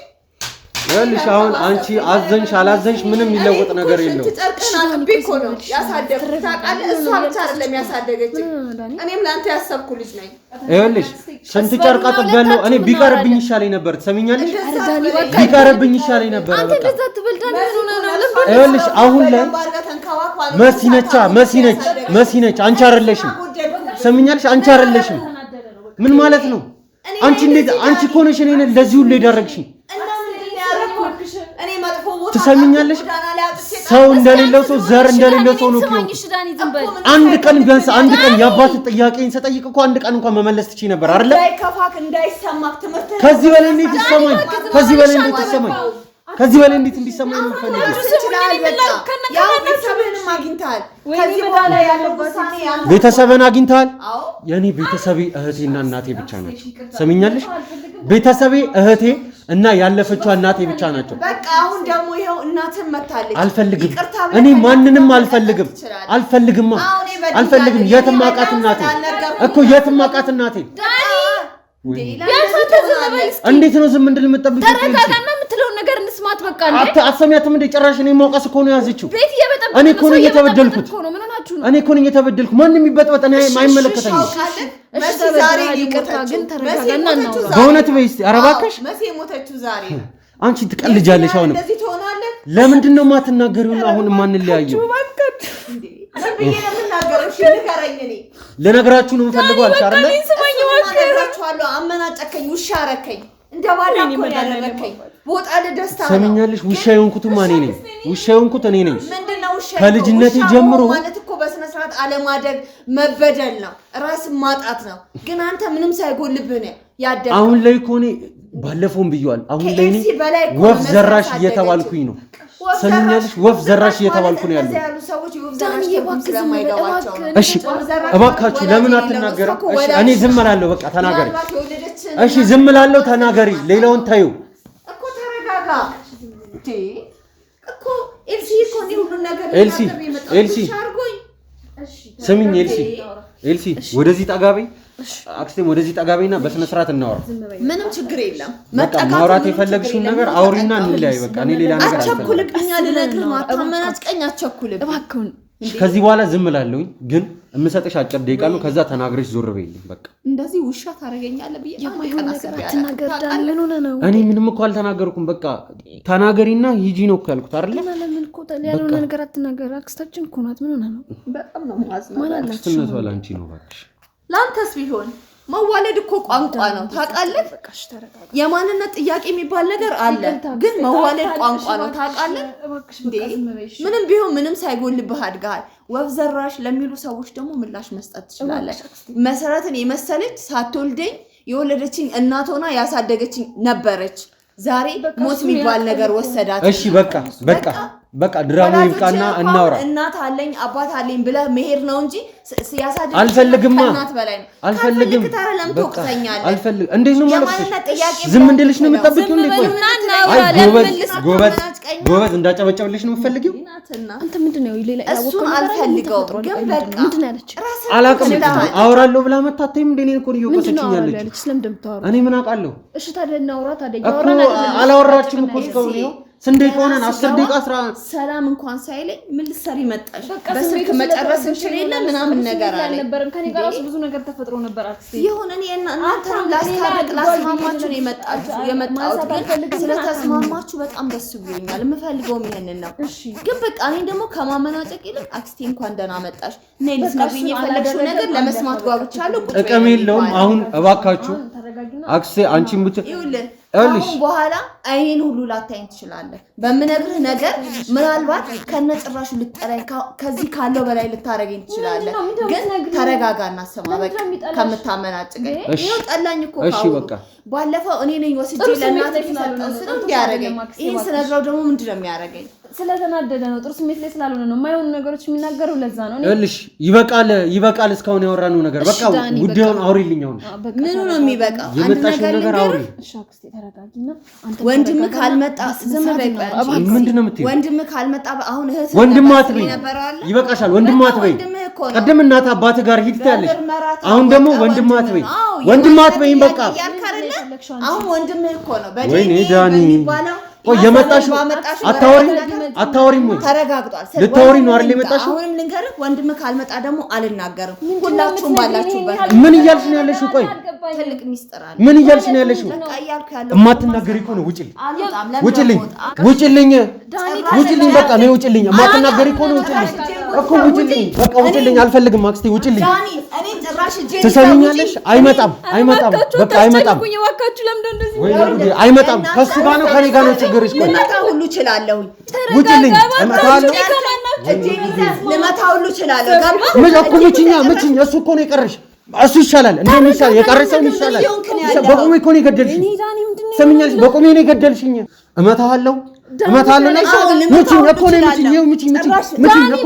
ይኸውልሽ አሁን አንቺ አዘንሽ አላዘንሽ ምንም የሚለወጥ ነገር የለውም። ትጨርቅና አጥቤ እኮ ነው ያሳደግኩት ታውቃለህ። እሷ ብቻ አይደለም ያሳደገችኝ፣ እኔም ለአንተ ያሰብኩ ልጅ ነኝ። ይኸውልሽ ስንት ጨርቅ አጥቤያለሁ እኔ። ቢቀርብኝ ይሻለኝ ነበር። ትሰሚኛለሽ? ቢቀርብኝ ይሻለኝ ነበር። በቃ ይኸውልሽ አሁን ላይ መሲ ነች። አንቺ አይደለሽም። ትሰሚኛለሽ? አንቺ አይደለሽም። ምን ማለት ነው? አንቺ እኮ ነሽ እኔን ለዚህ ሁሉ የዳረግሽኝ። ትሰሚኛለሽ? ሰው እንደሌለው ሰው ዘር እንደሌለው ሰው ነው። አንድ ቀን ቢያንስ አንድ ቀን የአባት ጥያቄን ስጠይቅ እኮ አንድ ቀን እንኳን መመለስ ትችይ ነበር አይደለ? ከዚህ በላይ እንዴት ይሰማኝ? ከዚህ በላይ እንዴት ይሰማኝ? ከዚህ በላይ እንዴት እንዲሰማኝ ነው የምፈልገው? ቤተሰብን አግኝተሃል? የኔ ቤተሰቤ እህቴና እናቴ ብቻ ናቸው። ሰሚኛለሽ? ቤተሰቤ እህቴ እና ያለፈችው እናቴ ብቻ ናቸው። በቃ አሁን ደግሞ ይሄው እናትን መታለች። አልፈልግም። እኔ ማንንም አልፈልግም። አልፈልግም። የትም አውቃት እናቴ እኮ የትም አውቃት እናቴ። እንዴት ነው ዝም እንድል የምትጠብቂው? ተረጋጋና የምትለውን ነገር እንስማት። በቃ እንዴ አትሰሚያትም እንዴ? ጭራሽ እኔ ማውቀስ እኮ ነው ያዘችው። እኔ እኮ ነው የተበደልኩት። ማንም ይበጥበጥ እኔ አይመለከተኝም። መሲ ዛሬ ይቅርታ ግን ተረጋጋና ነው። በእውነት በይ እስቲ። ኧረ እባክሽ መሲ የሞተችው ዛሬ ነው። አንቺ ትቀልጃለሽ። አሁንም እንደዚህ ትሆናለህ። ለምንድን ነው የማትናገሪው? አሁን ማንለያየው ልነግራችሁ ነው የምፈልገው አልሽ አይደል? እነግራችኋለሁ። አመናጨከኝ፣ ውሻ አረከኝ፣ እንደ ባዳ እኮ ነው ያደረከኝ። ቦታ ለደስታ ነው። ሰሚኛለሽ? ውሻ የሆንኩት እኔ ነኝ። ውሻ የሆንኩት እኔ ነኝ። ምንድነው ውሻ? ከልጅነቴ ጀምሮ ማለት እኮ በስነ ስርዓት አለማደግ መበደል ነው፣ ራስን ማጣት ነው። ግን አንተ ምንም ሳይጎልብህ ነው ያደግከው። አሁን ላይ እኮ እኔ ባለፈውም ብየዋል። አሁን ላይ እኔ ወፍ ዘራሽ እየተባልኩኝ ነው። ሰሚኛለሽ? ወፍ ዘራሽ እየተባልኩ ነው ያለው። እሺ እባካችሁ ለምን አትናገርም? እሺ እኔ ዝም እላለሁ። በቃ ተናገሪ። እሺ ዝም እላለሁ፣ ተናገሪ። ሌላውን ታዩ እኮ ተረጋጋ እኮ ኤልሲ እኮ ነው ሁሉ ነገር ኤልሲ ስሚኝ ኤልሲ ወደዚህ ጠጋቤ አክስቴም ወደዚህ ጠጋቤና በስነ ስርዓት እናወራ። ምንም ችግር የለም። በቃ ማውራት የፈለግሽውን ነገር አውሪና እንለያይ። በቃ እኔ ሌላ ነገር አልፈልግም። አትቸኩልብኝ፣ ልነግርህ ነው። አታመናጭቀኝ፣ አትቸኩልብኝ እባክህን። ከዚህ በኋላ ዝም እላለሁኝ ግን እምሰጥሽ አጭር ደቂቃ ነው ከዛ ተናግረሽ ዞር በይልኝ በቃ እንደዚህ ውሻ ታረጋኛለህ ብዬ እኔ ምንም እኮ አልተናገርኩም በቃ ተናገሪና ሂጂ ነው እኮ ያልኩት አይደል ለምን እኮ ያልሆነ ነገር አትናገር አክስታችን እኮ ናት ምን ሆነ ነው በጣም ነው ማዝነው ማለት ነው ላንቺ ነው ባክሽ ላንተስ ቢሆን መዋለድ እኮ ቋንቋ ነው ታውቃለህ የማንነት ጥያቄ የሚባል ነገር አለ ግን መዋለድ ቋንቋ ነው ታውቃለህ ምንም ቢሆን ምንም ሳይጎልብህ አድጋል ወፍ ዘራሽ ለሚሉ ሰዎች ደግሞ ምላሽ መስጠት ትችላለህ መሰረትን የመሰለች ሳትወልደኝ የወለደችኝ እናት ሆና ያሳደገችኝ ነበረች ዛሬ ሞት የሚባል ነገር ወሰዳት እሺ በቃ ድራማ ይብቃና እናውራ እናት አለኝ አባት አለኝ ብለህ መሄድ ነው እንጂ ሲያሳደግ አልፈልግማ እናት በላይ ነው አልፈልግም አልፈልግ እንዴት ነው ማለት ዝም እንድልሽ ነው የምጠብቂው እንዴት ጎበዝ እንዳጨበጨብልሽ ነው የምፈልጊው አንተ ምንድነው ሌላ እሱን አልፈልገው ግን በቃ ምንድነው ያለች አላውቅም አወራለሁ ብላ መታተይም እንደኔ እኮ ነው እየወቀሰችኝ ያለች እኔ ምን አውቃለሁ እሺ ታዲያ እናውራ አላወራችም እኮ እስካሁን ነው ስንዴ ከሆነን 10 ደቂቃ 10 ሰላም እንኳን ሳይለኝ ምን ልትሰሪ መጣሽ በስልክ መጨረስ እንችላለን ምናምን ነገር አለ ነበርም ከኔ ጋር ብዙ ነገር ተፈጥሮ ነበር አክስቴ ይሁን እኔ እናንተን ላስታርቅ ላስማማችሁ ነው የመጣሁት ግን ስለተስማማችሁ በጣም ደስ ብሎኛል የምፈልገው ይሄንን ነው ግን በቃ እኔ ደግሞ ከማመናጨቅ ይልቅ አክስቴ እንኳን ደህና መጣሽ ነይ ልትነግሪኝ የፈለግሽው ነገር ለመስማት ጓጉቻለሁ ጥቅም የለውም አሁን እባካችሁ አክስቴ አንቺም ብቻ አሁን በኋላ አይኔን ሁሉ ላታይን ትችላለህ በመነግርህ ነገር ምናልባት ከነጭራሹ ልትጠራኝ ከዚህ ካለው በላይ ልታረገኝ ትችላለህ ግን ተረጋጋና ሰማ በቃ ከምታመናጭቀኝ ይሄው ጠላኝ እኮ እሺ በቃ ባለፈው እኔ ነኝ ወስጄ ለእናቴ ሰጠው ስለው እንዲያረገኝ ይሄን ስነግረው ደግሞ ምንድነው የሚያረገኝ ስለተናደደ ነው ጥሩ ስሜት ላይ ስላልሆነ ነው የማይሆኑ ነገሮች የሚናገረው ለዛ ነው እልሽ ይበቃል እስካሁን ያወራነው ነገር በቃ ጉዳዩን አውሪልኝ አሁን ምኑ ነው የሚበቃው አንድ ነገር አውሪ እሺ አክስቴ ተረጋጊና አንተ ወንድም ካልመጣ ዝም በይ ምንድነው የምትይው ወንድም ካልመጣ አሁን እህት ወንድም አትበይ ይበቃሻል ወንድም አትበይ ቀደም እናት አባት ጋር ሂድት ያለሽ አሁን ደግሞ ወንድም አትበይኝ በቃ አሁን ወንድም እኮ ነው ወይኔ ዳኒ ቆይ የመጣሽ አታወሪም ወይ ተረጋግጧል ልታወሪ ነው አይደል የመጣሽ አሁንም ልንገርህ ወንድም ካልመጣ ደግሞ አልናገርም ሁላችሁም ባላችሁበት ምን እያልሽ ነው ያለሽው ቆይ ትልቅ ሚስጥር አለ ምን እያልሽ ነው ያለሽው እማትናገሪ እኮ ነው ውጭልኝ በቃ ነው ውጭልኝ እማትናገሪ እኮ ነው ውጭልኝ በቃ ውጭልኝ አልፈልግም አክስቴ ውጭልኝ ዳኒ እኔ ጭራሽ ትሰሚኛለሽ አይመጣም በቃ አይመጣም አይመጣም ከሱ ጋር ነው ከኔ ጋር ነው ችግርሽ ቆይ ልመታ ሁሉ እችላለሁ ውጭልኝ እመታለሁ ልመታ ሁሉ እችላለሁ ምችኝ እሱ እኮ ነው የቀረሽ እሱ ይሻላል እንደሚሻል የቀረሰው ይሻላል በቆሜ እኮ ነው የገደልሽኝ ሰምኛለሽ በቆሜ ነው የገደልሽኝ እመታለሁ ምችኝ እኮ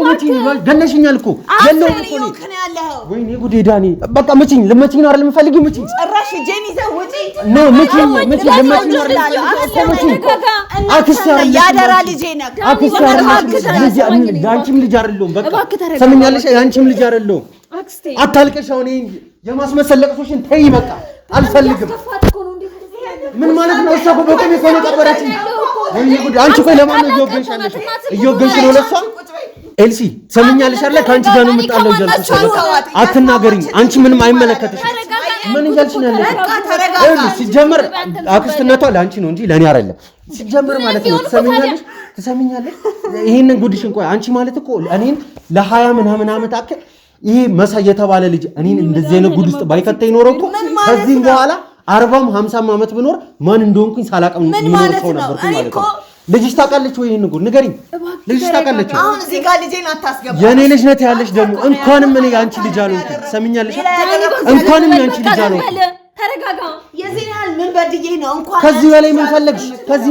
ነው ምችኝ ገለሽኛል እኮ የለው እኮ ነው ወይኔ ጉዴ ዳኒ በቃ ምችኝ ልመችኝ ነው አይደል የምፈልጊው ምችኝ ጭራሽ ጄኒ ዘውጪ ነው ምችኝ ልመችኝ ነው አይደል አክስቴ ያደራ ልጄ ነው አክስቴ ያንቺም ልጅ አይደለም በቃ ሰምኛለሽ ያንቺም ልጅ አይደለም አታልቀሽ አሁን የማስመሰል ለቅሶሽን ተይ በቃ አልፈልግም ምን ማለት ነው እሷ በቆሜ እኮ ነው ቀበረችኝ ወይኔ ጉድ አንቺ ቆይ ለማን ነው እየወገንሽ ነው ለሷ ኤልሲ ሰምኛለሽ አይደል ካንቺ ጋር ነው የምጣለው እያልኩሽ አትናገሪኝ አንቺ ምንም አይመለከትሽም ምን እያልሽ ነው ያለሽ ሲጀመር አክስትነቷ ለአንቺ ነው እንጂ ለኔ አይደለም ሲጀመር ማለት ነው ትሰምኛለሽ ይሄንን ጉድሽን ቆይ አንቺ ማለት እኮ እኔን ለ20 ምናምን ዓመት አክል ይሄ መሳይ የተባለ ልጅ እኔን እንደዚህ አይነት ጉድ ውስጥ ባይከተኝ ኖሮ እኮ ከዚህም በኋላ 40 50 ዓመት ብኖር ማን እንደሆንኩኝ ሳላቀም ምን ሰው ነበርኩ ማለት ነው ልጅሽ ታውቃለች ወይ ይሄን ጉድ ንገሪኝ ልጅሽ ታውቃለች አሁን እዚህ ጋር ልጄን አታስገባ የኔ ልጅ ነት ያለሽ ደግሞ እንኳንም እኔ አንቺ ልጅ አልሆንኩ ሰምኛለሽ እንኳንም አንቺ ልጅ አልሆንኩ ተረጋጋ የዚህ ያህል ምን በድዬ ነው እንኳን ከዚህ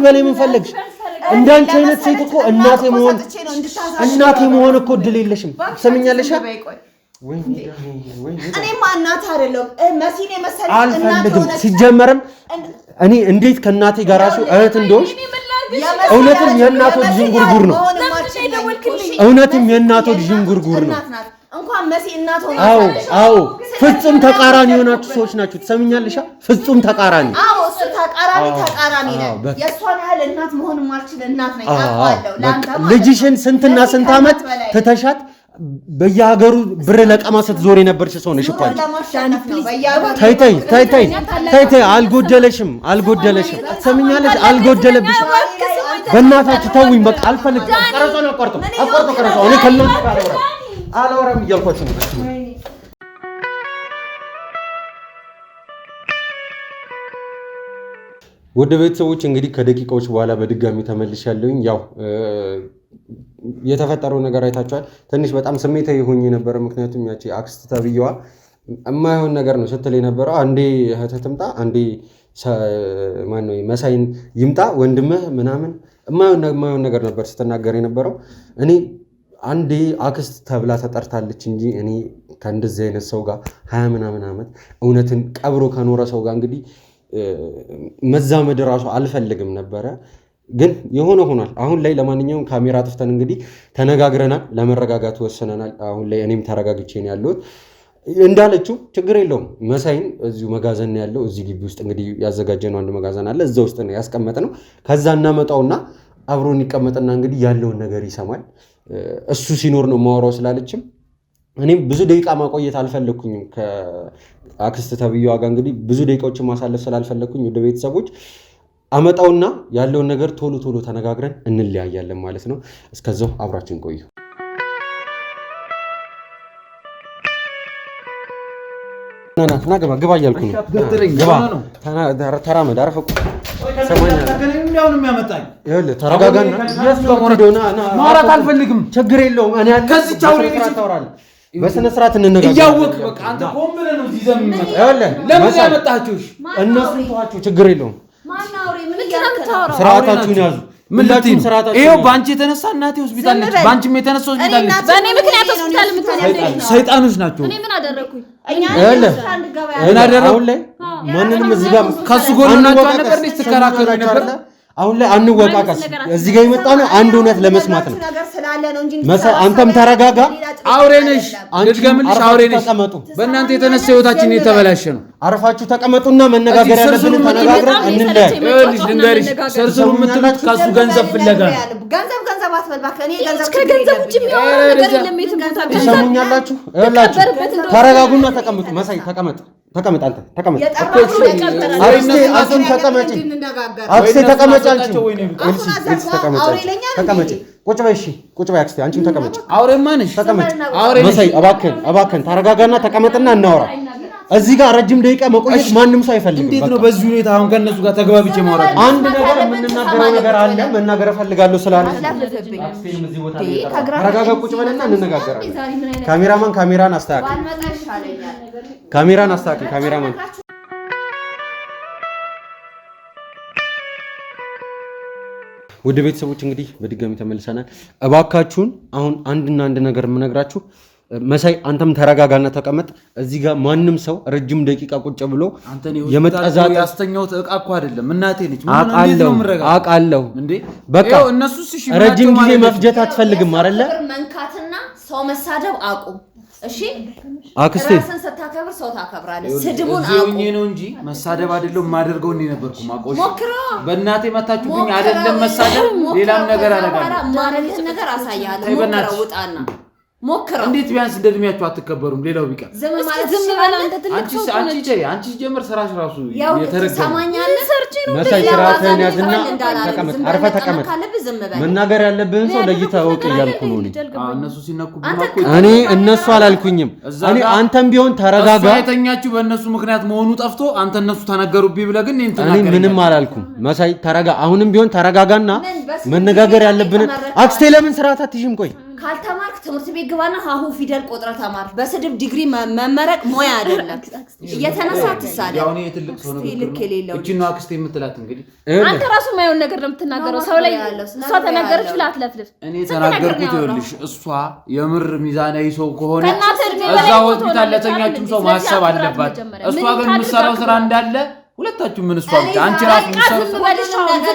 በላይ ምን ፈለግሽ እንዳንቺ አይነት ሴት እኮ እናቴ መሆን እኮ ድል የለሽም ሰምኛለሽ እኔማ እናት አይደለም መሲኔ መሰለኝ አልፈልግም ሲጀመርም እኔ እንዴት ከእናቴ ጋር ራሱ እህት እንደሆንሽ እውነትም የእናቶች ዥንጉርጉር ነው እውነትም የእናቶች ዥንጉርጉር ነው እንኳን መሲ እናት ሆነ አዎ ፍጹም ተቃራኒ የሆናችሁ ሰዎች ናችሁ ትሰምኛለሽ ፍጹም ተቃራኒ እሱ ተቃራኒ ነው የሷን ያህል እናት መሆን ማልችል እናት ነኝ አውቃለሁ ላንተ ልጅሽን ስንትና ስንት ዓመት ትተሻት በየሀገሩ ብር ለቀማ ስትዞር የነበርሽ ሰው ነሽ እኮ አንቺ። ተይ አልጎደለሽም ትሰሚኛለሽ? አልጎደለብሽም። በእናታችሁ ተውኝ በቃ አልፈልግም። ቀረጾን አቋርጡ ቀረጾ እኔ ከእናንተ ጋር አላወራም እያልኳችሁ ነው። ወደ ቤተሰቦች እንግዲህ ከደቂቃዎች በኋላ በድጋሚ ተመልሻለሁኝ። ያው የተፈጠረው ነገር አይታችኋል። ትንሽ በጣም ስሜታዊ ሆኜ ነበር። ምክንያቱም ያቺ አክስት ተብዬዋ የማይሆን ነገር ነው ስትል የነበረው። አንዴ እህትህ ትምጣ፣ አንዴ ማነው መሳይን ይምጣ ወንድምህ ምናምን የማይሆን ነገር ነበር ስትናገር የነበረው። እኔ አንዴ አክስት ተብላ ተጠርታለች እንጂ እኔ ከእንደዚህ አይነት ሰው ጋር 20 ምናምን ዓመት እውነትን ቀብሮ ከኖረ ሰው ጋር እንግዲህ መዛመድ ራሱ አልፈልግም ነበረ። ግን የሆነ ሆኗል። አሁን ላይ ለማንኛውም ካሜራ አጥፍተን እንግዲህ ተነጋግረናል፣ ለመረጋጋት ወሰነናል። አሁን ላይ እኔም ተረጋግቼ ነው ያለሁት። እንዳለችው ችግር የለውም። መሳይን እዚሁ መጋዘን ነው ያለው። እዚህ ግቢ ውስጥ እንግዲህ ያዘጋጀነው አንድ መጋዘን አለ። እዛ ውስጥ ነው ያስቀመጥነው። ከዛ እናመጣውና አብሮን ይቀመጥና እንግዲህ ያለውን ነገር ይሰማል። እሱ ሲኖር ነው ማወራው ስላለችም እኔም ብዙ ደቂቃ ማቆየት አልፈለኩኝም። ከአክስት ተብዬዋ ጋር እንግዲህ ብዙ ደቂቃዎችን ማሳለፍ ስላልፈለኩኝ ወደ ቤተሰቦች አመጣውና ያለውን ነገር ቶሎ ቶሎ ተነጋግረን እንለያያለን ማለት ነው። እስከዛው አብራችን ቆዩ። ና ግባ እያልኩ ነው። ተራመድ አረፈቁ ተረጋጋና ማውራት አልፈልግም። ችግር የለውም። እኔ ያለ በስነ ስርዓት እንነጋገር። እያወቅህ በቃ አንተ ቆም ብለህ ነው እዚህ ዘመን ለምን ያመጣችሁ? እነሱን ተዋቸው፣ ችግር የለውም። ስርዓታችሁን ያዙ። ምንላችሁ ስርዓታችሁ? ይሄው ባንቺ የተነሳ እናቴ ሆስፒታል ነች፣ ባንቺም የተነሳ ሆስፒታል ነች። በእኔ ምክንያት ሆስፒታል የምትሄዱ ሰይጣኖች ናቸው። እኔ ምን አደረኩኝ? ምን አደረኩ? አሁን ላይ ማንንም እዚህ ጋር ከሱ ጎን ናቸው ነበር ልትከራከሩ ነበር። አሁን ላይ አንወቃቀስ። እዚህ ጋር የመጣ ነው አንድ እውነት ለመስማት ነው። አንተም ተረጋጋ። አውሬ ነሽ፣ ልድገምልሽ፣ አውሬ ነሽ። በእናንተ የተነሳ ህይወታችን የተበላሸ ነው። አርፋችሁ ተቀመጡና መነጋገር ያለብንን ተነጋግረን እንለያይ። ይኸውልሽ ልንገርሽ፣ ስርስሩ የምትሉት ከሱ ገንዘብ ፍለጋ ነው። ገንዘብ አትበልባክ። እኔ ገንዘብ ውጭ የሚያወራ ነገር የለም። የትም ቦታ ትሰሙኛላችሁ? ይኸውላችሁ ተረጋጉና ተቀመጡ። መሳይ ተቀመጥ። አንተ ተቀመጥ። አክስቴ ተቀመጭ። ተቀመጭ። ቁጭ በይ። እሺ ቁጭ በይ አክስቴ። አንቺም ተቀመጭ። አውሬማ ነሽ። ተቀመጭ። መሳይ እባክህን ተረጋጋና ተቀመጥና እናወራ። እዚህ ጋር ረጅም ደቂቃ መቆየት ማንም ሰው አይፈልግም። እንዴት ነው በዚህ ሁኔታ አሁን ከነሱ ጋር ተግባብቼ ማውራት? አንድ ነገር የምንናገረው ነገር አለ። መናገር እፈልጋለሁ ስላለ ተረጋጋ። ቁጭ በልና እንነጋገራለን። ካሜራማን ካሜራን አስተካክል። ካሜራማን ወደ ቤተሰቦች እንግዲህ በድጋሚ ተመልሰናል። እባካችሁን አሁን አንድ ነገር የምነግራችሁ መሳይ አንተም ተረጋጋና ተቀመጥ። እዚህ ጋር ማንም ሰው ረጅም ደቂቃ ቁጭ ብሎ የመጣዛት ያስተኛውት እቃ እኮ አይደለም እናቴ ነች። አውቃለሁ እንዴ በቃ እነሱስ እሺ ረጅም ጊዜ መፍጀት አትፈልግም አይደለ? መንካትና ሰው መሳደብ አቁም። እሺ አክስቴ ራስን ስታከብር ሰው ታከብራለህ። ስድቡን አቁም ነው እንጂ መሳደብ አይደለም። ማደርገው እንዴ ነበርኩ ማቆሽ በእናቴ መታችሁብኝ አይደለም መሳደብ ሌላም ነገር አደረጋለሁ። ማረልህ ነገር አሳያለሁ። ሞክረው ውጣና ሞክረው። እንዴት ቢያንስ እንደ እድሜያችሁ አትከበሩም? ሌላው ቢቀር ዝም በል አንተ ትልቅ ሰው አንቺ ጀመር ስራሽ ራሱ የተረገመ ሰማኛለህ። ሰርቼ ነው መሳይ ስርዓትህን ያዝና ተቀመጥ። አርፈህ ተቀመጥ። መናገር ያለብህን ሰው ለይተህ እወቅ እያልኩ ነው። እነሱ ሲነኩብኝ እኔ እነሱ አላልኩኝም። እኔ አንተም ቢሆን ተረጋጋ። የተኛችሁ በእነሱ ምክንያት መሆኑ ጠፍቶ አንተ እነሱ ተነገሩብኝ ብለህ ግን እኔ ምንም አላልኩም። መሳይ ተረጋ። አሁንም ቢሆን ተረጋጋና መነጋገር ያለብንን አክስቴ ለምን ስርዓት አትይዥም? ቆይ ካልተማርክ ትምህርት ቤት ግባና ሀሁ ፊደል ቆጥረህ ተማር። በስድብ ዲግሪ መመረቅ ሞያ አይደለም። እየተነሳ ትሳደብ። ያው እኔ ትልቅ ሰው ነው እቺ ነው አክስቴ የምትላት። እንግዲህ አንተ ራሱ የማይሆን ነገር ነው የምትናገረው። ሰው ላይ እሷ ተናገረች ብለህ አትለፍልፍ። እኔ ተናገርኩት። ይኸውልሽ እሷ የምር ሚዛናዊ ሰው ከሆነ እዛ ሆስፒታል ለተኛችም ሰው ማሰብ አለባት። እሷ ግን የምትሰራው ስራ እንዳለ ሁለታችሁ ምን እሷ ብቻ አንቺ ራስ ምሰሩ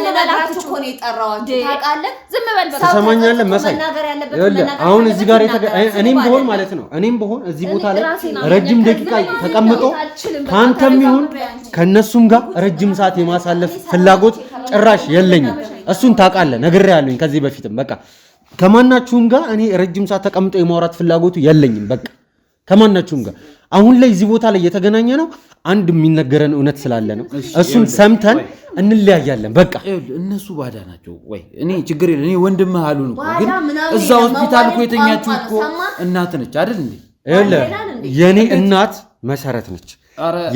በላችሁ እኮ ነው የጠራዋችሁ። ታውቃለህ? ዝም በል በቃ ተሰማኛለህ መሳይ። አሁን እዚህ ጋር እኔም በሆን ማለት ነው እኔም በሆን እዚህ ቦታ ላይ ረጅም ደቂቃ ተቀምጦ ካንተም ይሁን ከነሱም ጋር ረጅም ሰዓት የማሳለፍ ፍላጎት ጭራሽ የለኝም። እሱን ታውቃለህ፣ ነግሬሃለሁኝ ከዚህ በፊትም። በቃ ከማናችሁም ጋር እኔ ረጅም ሰዓት ተቀምጦ የማውራት ፍላጎቱ የለኝም። በቃ ከማናችሁም ጋር አሁን ላይ እዚህ ቦታ ላይ የተገናኘ ነው አንድ የሚነገረን እውነት ስላለ ነው። እሱን ሰምተን እንለያያለን። በቃ እነሱ ባዳ ናቸው ወይ? እኔ ችግር የለም። እኔ ወንድምህ አሉ ነው። ግን እዛ ሆስፒታል እኮ የተኛችሁ እኮ እናት ነች አይደል እንዴ? የኔ እናት መሰረት ነች።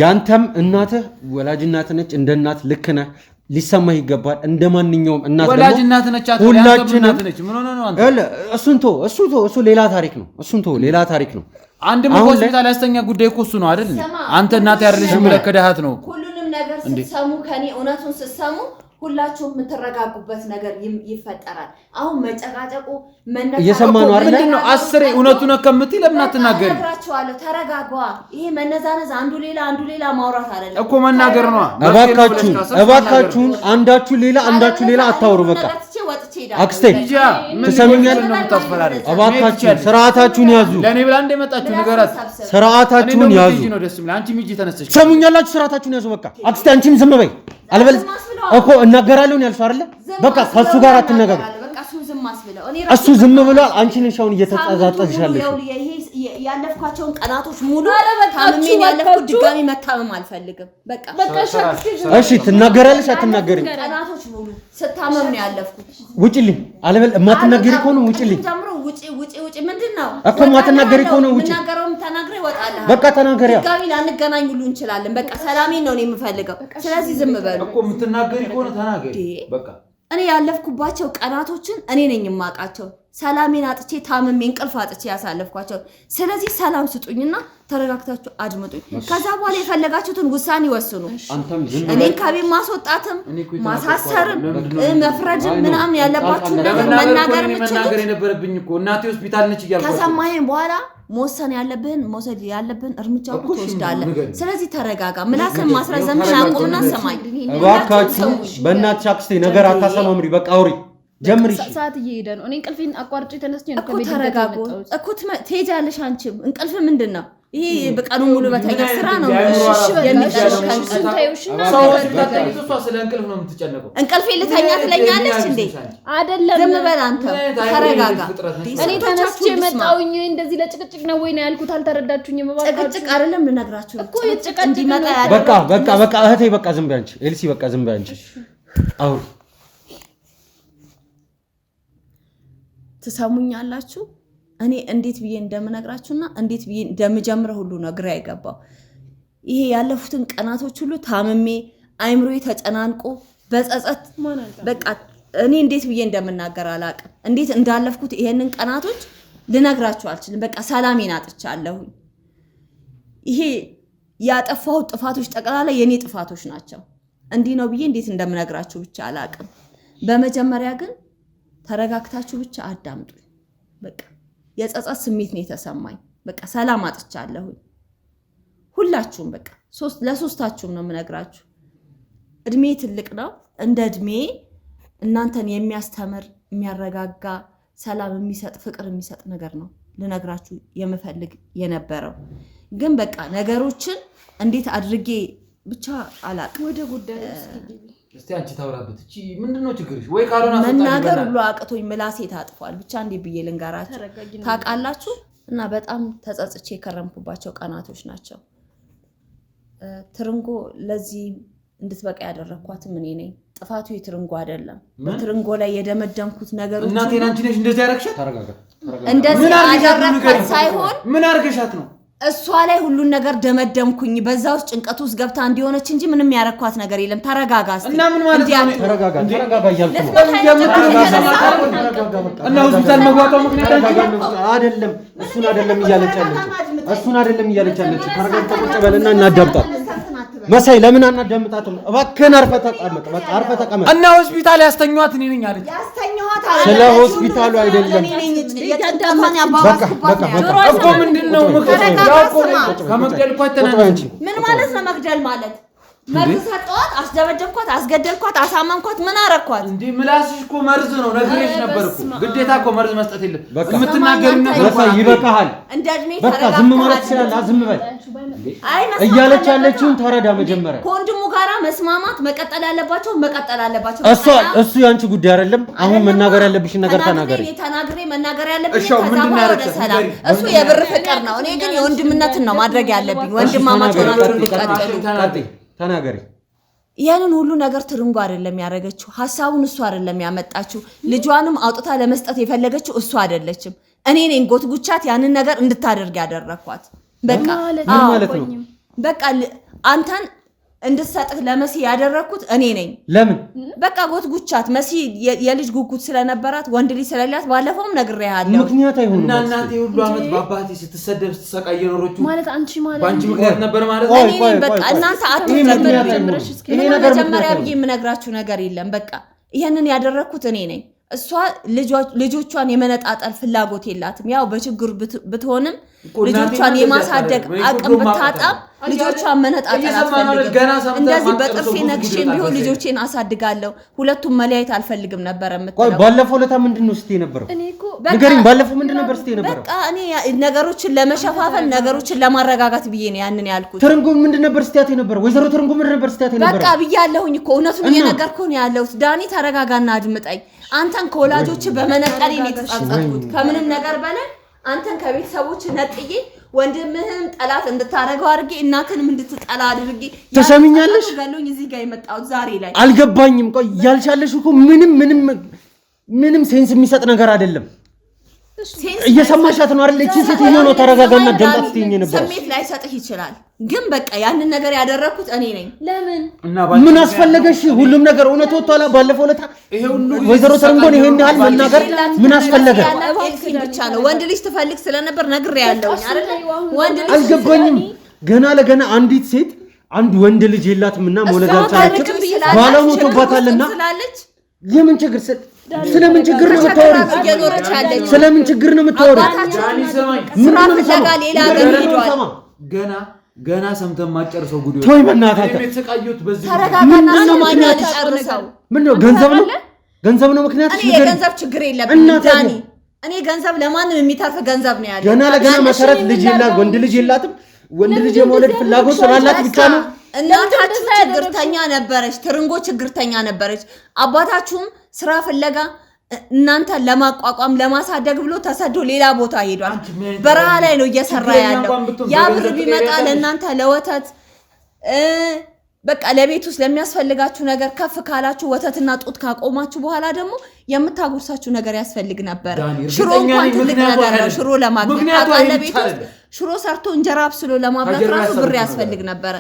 ያንተም እናትህ ወላጅ እናት ነች። እንደ እናት ልክ ነህ። ሊሰማህ ይገባል። እንደ ማንኛውም እናት ወላጅ እናት ነች። ሁላችንም ምን ሆነ ነው አንተ? እሱ ሌላ ታሪክ ነው። ሌላ ታሪክ ነው። አንድ ሆስፒታል ያስተኛ ጉዳይ እኮ እሱ ነው አይደል እንዴ? አንተ እናት ያርልሽ ምለከዳሃት ነው። ሁሉንም ነገር ስትሰሙ ከኔ እውነቱን ስትሰሙ ሁላችሁም የምትረጋጉበት ነገር ይፈጠራል። አሁን መጨቃጨቁ እየሰማኑ አይደል? ምንድነው? አስሬ እውነቱን ከምትይ ለምን አትናገሪ? ተናግራችኋለሁ። ተረጋጓ። ይሄ መነዛነዝ አንዱ ሌላ ማውራት አይደለም እኮ መናገር ነው። እባካችሁን አንዳችሁ ሌላ አታውሩ። በቃ አክስቴ ትሰሚኛለሽ? እባካችሁን ስርዓታችሁን ያዙ። ለኔ ብላ እንደመጣችሁ ንገራት። ስርዓታችሁን ያዙ። አንቺ ሚጂ ተነስተሽ ትሰሙኛላችሁ? ስርዓታችሁን ያዙ። በቃ አክስቴ አንቺም ዝም በይ። አልበል እኮ እናገራለሁ ያልሽው አይደለ? በቃ ከሱ ጋር አትነጋገር። እሱ ዝም ብሏል። አንቺ ነሽ አሁን እየተጻጻጥሽ ያለሽው። ያለፍኳቸውን ቀናቶች ሙሉ ታምሜን ያለፍኩት ድጋሚ መታመም አልፈልግም። በቃ እሺ፣ ትናገራለሽ አትናገሪም? ቀናቶች ሙሉ ስታመም ነው ያለፍኩት። ውጪልኝ አልበል። የማትናገሪ ከሆነ ውጪልኝ። ውጪ ምንድነው እኮ የማትናገሪ ከሆነ ውጪ። ተናገረውም ተናግሬ እወጣለሁ። በቃ ተናገሪያ። ድጋሚ ላንገናኝ ሁሉ እንችላለን። በቃ ሰላሜን ነው የምፈልገው። ስለዚህ ዝም በሉ እኮ የምትናገሪ ከሆነ ተናገሪ። በቃ እኔ ያለፍኩባቸው ቀናቶችን እኔ ነኝ የማውቃቸው። ሰላሜን አጥቼ ታምሜ እንቅልፍ አጥቼ ያሳለፍኳቸው። ስለዚህ ሰላም ስጡኝና ተረጋግታችሁ አድምጡኝ። ከዛ በኋላ የፈለጋችሁትን ውሳኔ ወስኑ። እኔን ከቤት ማስወጣትም ማሳሰርም መፍረድም ምናምን ያለባችሁ ነገር መናገር የነበረብኝ እኮ እናቴ ሆስፒታል ነች እያልኩ ከሰማኸኝ በኋላ መውሰድ ያለብህን እርምጃ ትወስዳለህ። ስለዚህ ተረጋጋ። ምላስን ማስረዘምን አቁምና ሰማኝ። እባካችሁ በእናትሽ አክስቴ ነገር አታሰማምሪ። በቃ አውሪ ጀምሪ። ሰዓት እየሄደ ነው። እኔ እንቅልፌን አቋርጬ ተነስቼ ነው ከቤት ተረጋጉ እኮ ትሄጃለሽ። አንቺም እንቅልፍ ምንድን ነው ይሄ? በቀኑ ሙሉ በተኛ ስራ ነው የሚደረገው። እንቅልፌ ልተኛ ትለኛለች እንዴ? አይደለም። ዝም በል አንተ ተረጋጋ። እኔ ተነስቼ መጣሁኝ። እንደዚህ ለጭቅጭቅ ነው ወይ ነው ያልኩት? አልተረዳችሁኝም? ጭቅጭቅ አይደለም ልነግራችሁ እኮ ጭቅጭቅ እንዲመጣ በቃ እህቴ በቃ ዝም በይ አንቺ ኤልሲ በቃ ዝም በይ አንቺ። አሁን ትሰሙኛላችሁ? እኔ እንዴት ብዬ እንደምነግራችሁና እንዴት ብዬ እንደምጀምረው ሁሉ ነው ግራ የገባው። ይሄ ያለፉትን ቀናቶች ሁሉ ታምሜ አይምሮዬ ተጨናንቆ በጸጸት በቃ እኔ እንዴት ብዬ እንደምናገር አላውቅም። እንዴት እንዳለፍኩት ይሄንን ቀናቶች ልነግራችሁ አልችልም። በቃ ሰላሜን አጥቻለሁ። ይሄ ያጠፋሁት ጥፋቶች ጠቅላላ የኔ ጥፋቶች ናቸው። እንዲህ ነው ብዬ እንዴት እንደምነግራችሁ ብቻ አላውቅም። በመጀመሪያ ግን ተረጋግታችሁ ብቻ አዳምጡ። በቃ የጸጸት ስሜት ነው የተሰማኝ። በቃ ሰላም አጥቻለሁ። ሁላችሁም በቃ ለሶስታችሁም ነው የምነግራችሁ። እድሜ ትልቅ ነው። እንደ እድሜ እናንተን የሚያስተምር የሚያረጋጋ ሰላም የሚሰጥ ፍቅር የሚሰጥ ነገር ነው ልነግራችሁ የምፈልግ የነበረው። ግን በቃ ነገሮችን እንዴት አድርጌ ብቻ አላቅም። ወደ ጉዳዩ እስቲ አንቺ ታውራበት። እቺ ምንድነው ችግርሽ? ወይ ካሮና መናገር ሁሉ አቅቶኝ ምላሴ ታጥፏል። ብቻ እንዴ ብዬ ልንገራችሁ ታውቃላችሁ። እና በጣም ተጸጽቼ የከረምኩባቸው ቀናቶች ናቸው። ትርንጎ ለዚህ እንድትበቃ ያደረኳትም እኔ ነኝ። ጥፋቱ የትርንጎ አይደለም። በትርንጎ ላይ የደመደምኩት ነገሮች እናቴ አንቺ ነሽ እንደዚህ ያረክሻት። ተረጋጋ። እንደዚህ አደረኳት ሳይሆን ምን አርገሻት ነው? እሷ ላይ ሁሉን ነገር ደመደምኩኝ። በዛ ውስጥ ጭንቀት ውስጥ ገብታ እንዲሆነች እንጂ ምንም ያረኳት ነገር የለም። ተረጋጋ እስቲ። እና ምን ማለት ነው? ተረጋጋ እያልኩ ነው። እና ሆስፒታል መግባቷ ምክንያት አይደለም። እሱን አይደለም እያለች ያለችው። ተረጋጋ ቁጭ በልና እናዳምጣት። መሳይ ለምን አናዳምጣትም? እባክህን አርፈህ ተቀመጥ። በቃ አርፈህ ተቀመጥ። እና ሆስፒታል ያስተኛዋት እኔ ነኝ አለች። ስለ ሆስፒታሉ አይደለም። እኮ ምንድነው ምክንያቱ? ከመግደል እኮ አተናነች። ምን ማለት ነው መግደል ማለት? መርዝ ሰጠኋት፣ አስደበደብኳት፣ አስገደልኳት፣ አሳመንኳት። ምን አረኳት እንዴ? ምላስሽ እኮ መርዝ ነው። ነግሬሽ ነበር እኮ ግዴታ እኮ መርዝ መስጠት የለም። የምትናገሪው ነገር ይበቃሃል። በቃ ዝም ማለት ትችላለህ። ዝም በል እያለች ያለችውን ተረዳ። መጀመሪያ ከወንድሙ ጋራ መስማማት መቀጠል ያለባቸው መቀጠል አለባቸው። እሱ ያንቺ ጉዳይ አይደለም። አሁን መናገር ያለብሽን ነገር ተናገሪ። ተናግሬ መናገር ያለብኝ ከዛ ወደ ሰላም። እሱ የብር ፍቅር ነው። እኔ ግን የወንድምነትን ነው ማድረግ ያለብኝ። ወንድማማች ሆናችሁ እንድትቀጥሉ ተናገሪ። ያንን ሁሉ ነገር ትርንጎ አይደለም ያደረገችው። ሐሳቡን እሱ አይደለም ያመጣችው። ልጇንም አውጥታ ለመስጠት የፈለገችው እሱ አይደለችም። እኔ ነኝ ጎትጉቻት ያንን ነገር እንድታደርግ ያደረኳት። በቃ ማለት ነው። በቃ አንተን እንድትሰጥህ ለመሲ ያደረኩት እኔ ነኝ። ለምን? በቃ ጎትጉቻት። መሲ የልጅ ጉጉት ስለነበራት ወንድ ልጅ ስለሌላት ባለፈውም ነግሬሃለሁ። ምክንያት አይሆንም እና እናቴ ሁሉ አመት በአባቴ ስትሰደብ ስትሰቃይ የኖረችው ማለት አንቺ ማለት ባንቺ ምክንያት ነበር ማለት ነው። እኔ በቃ እናንተ አትጀምሩሽ። እኔ መጀመሪያ ብዬ የምነግራችሁ ነገር የለም። በቃ ይሄንን ያደረኩት እኔ ነኝ። እሷ ልጆቿን የመነጣጠል ፍላጎት የላትም። ያው በችግር ብትሆንም ልጆቿን የማሳደግ አቅም ብታጣም ልጆቿን መነጣጠል አትፈልግም። እንደዚህ በጥርሴ ነክሼም ቢሆን ልጆቼን አሳድጋለሁ። ሁለቱም መለያየት አልፈልግም ነበር የምትለው። ባለፈው ለታ ምንድነው ስትይ ነበር? ንገሪኝ። ባለፈው ምንድነው ነበር ስትይ ነበር? በቃ እኔ ነገሮችን ለመሸፋፈን ነገሮችን ለማረጋጋት ብዬ ነው ያንን ያልኩት። ትርንጎ ምንድን ነበር ስትያት ነበር? ወይዘሮ ትርንጎ ምንድን ነበር ስትያት ነበር? በቃ ብያለሁኝ እኮ እውነቱን እየነገርኩህ ነው ያለሁት። ዳኒ ተረጋጋና አድምጠኝ። አንተን ከወላጆች በመነጠሌ ነው የተጻጻፍኩት። ከምንም ነገር በላይ አንተን ከቤተሰቦች ነጥዬ ወንድምህን ጠላት እንድታረገው አድርጌ እናትንም እንድትጠላ አድርጌ ተሰሚኛለሽ። ገሎኝ እዚህ ጋር የመጣሁት ዛሬ ላይ አልገባኝም። ቆይ ያልቻለሽ እኮ ምንም ሴንስ የሚሰጥ ነገር አይደለም። እየሰማሻት ነው አይደል? እቺ ሴትዮ ነው ተረጋጋና ደምጣት ትይኝ ነበር። ስሜት ላይ ሰጥህ ይችላል፣ ግን በቃ ያንን ነገር ያደረኩት እኔ ነኝ። ለምን ምን አስፈለገሽ? ሁሉም ነገር እውነት ወጥቷል። ባለፈው ለታ ወይዘሮ ተርንጎን ይሄን ያህል መናገር ምን አስፈለገ? ኤልሲን ብቻ ነው ወንድ ልጅ ትፈልግ ስለነበር ነግሬያለሁ አይደል? ወንድ ልጅ አልገባኝም። ገና ለገና አንዲት ሴት አንድ ወንድ ልጅ የላትምና መውለድ አልቻለችም። ባለሞቶባታልና የምን ችግር ስለምን ችግር ነው የምታወሪው? እየኖረች ያለች ስለምን ችግር ነው የምታወሪው? ስራ ፍለጋ ሌላ ሀገር ሄዷል። ገና ሰምተን ማጨርሰው ጉድ ተወይ በእናትህ። ተረጋጋና ሰማኛ ልጨርሰው። ምንድን ነው? ገንዘብ ነው ምክንያት? እኔ የገንዘብ ችግር የለብኝም ዳኒ። እኔ ገንዘብ ለማንም የሚተርፍ ገንዘብ ነው ያለው። ገና ለገና መሰረት ልጅ የላት ወንድ ልጅ የላትም። ወንድ ልጅ የመውለድ ፍላጎት ስላላት ብቻ ነው። እናታችሁ ችግርተኛ ነበረች፣ ትርንጎ ችግርተኛ ነበረች። አባታችሁም ስራ ፍለጋ እናንተን ለማቋቋም ለማሳደግ ብሎ ተሰዶ ሌላ ቦታ ሄዷል። በረሃ ላይ ነው እየሰራ ያለው። ያ ብር ቢመጣ ለእናንተ ለወተት በቃ ለቤት ውስጥ ለሚያስፈልጋችሁ ነገር ከፍ ካላችሁ ወተትና ጡት ካቆማችሁ በኋላ ደግሞ የምታጎርሳችሁ ነገር ያስፈልግ ነበር። ሽሮ እንኳን ትልቅ ነገር ነው። ሽሮ ለማግኘት ለቤት ውስጥ ሽሮ ሰርቶ እንጀራ አብስሎ ለማብላት ራሱ ብር ያስፈልግ ነበር።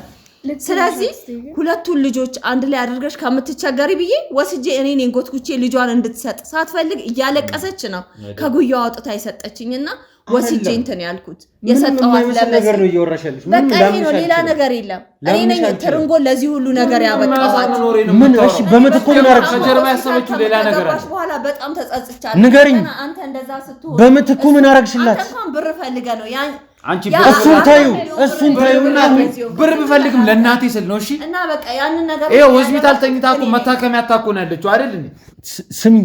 ስለዚህ ሁለቱን ልጆች አንድ ላይ አድርገሽ ከምትቸገሪ ብዬ ወስጄ እኔ ነኝ ጎትጉቼ ልጇን እንድትሰጥ ሳትፈልግ እያለቀሰች ነው ከጉያው አውጥታ የሰጠችኝና ወስጄ እንትን ያልኩት የሰጠዋት ለመሰለ ነው እየወራሻለሽ። በቃ ይሄ ነው፣ ሌላ ነገር የለም። እኔ ነኝ ትርንጎ ለዚህ ሁሉ ነገር ያበቃዋት። ምን እሺ፣ በመትኩ ምን አረግሽ? ከጀርባ ያሰበችው ሌላ ነገር አለ። በኋላ በጣም ተጸጽቻለሁ። ንገሪኝ፣ አንተ እንደዛ ስትሆን በመትኩ ምን አረግሽላት? አንተ እንኳን ብር ፈልገ ነው ያን አንቺ እሱን ታዩና ብር ቢፈልግም ለእናቴ ስል ነው። እሺ እና በቃ ያንን ነገር ይሄ ሆስፒታል ተኝታ እኮ መታከሚያ ታኮና ያለችው አይደል እንዴ? ስሚ፣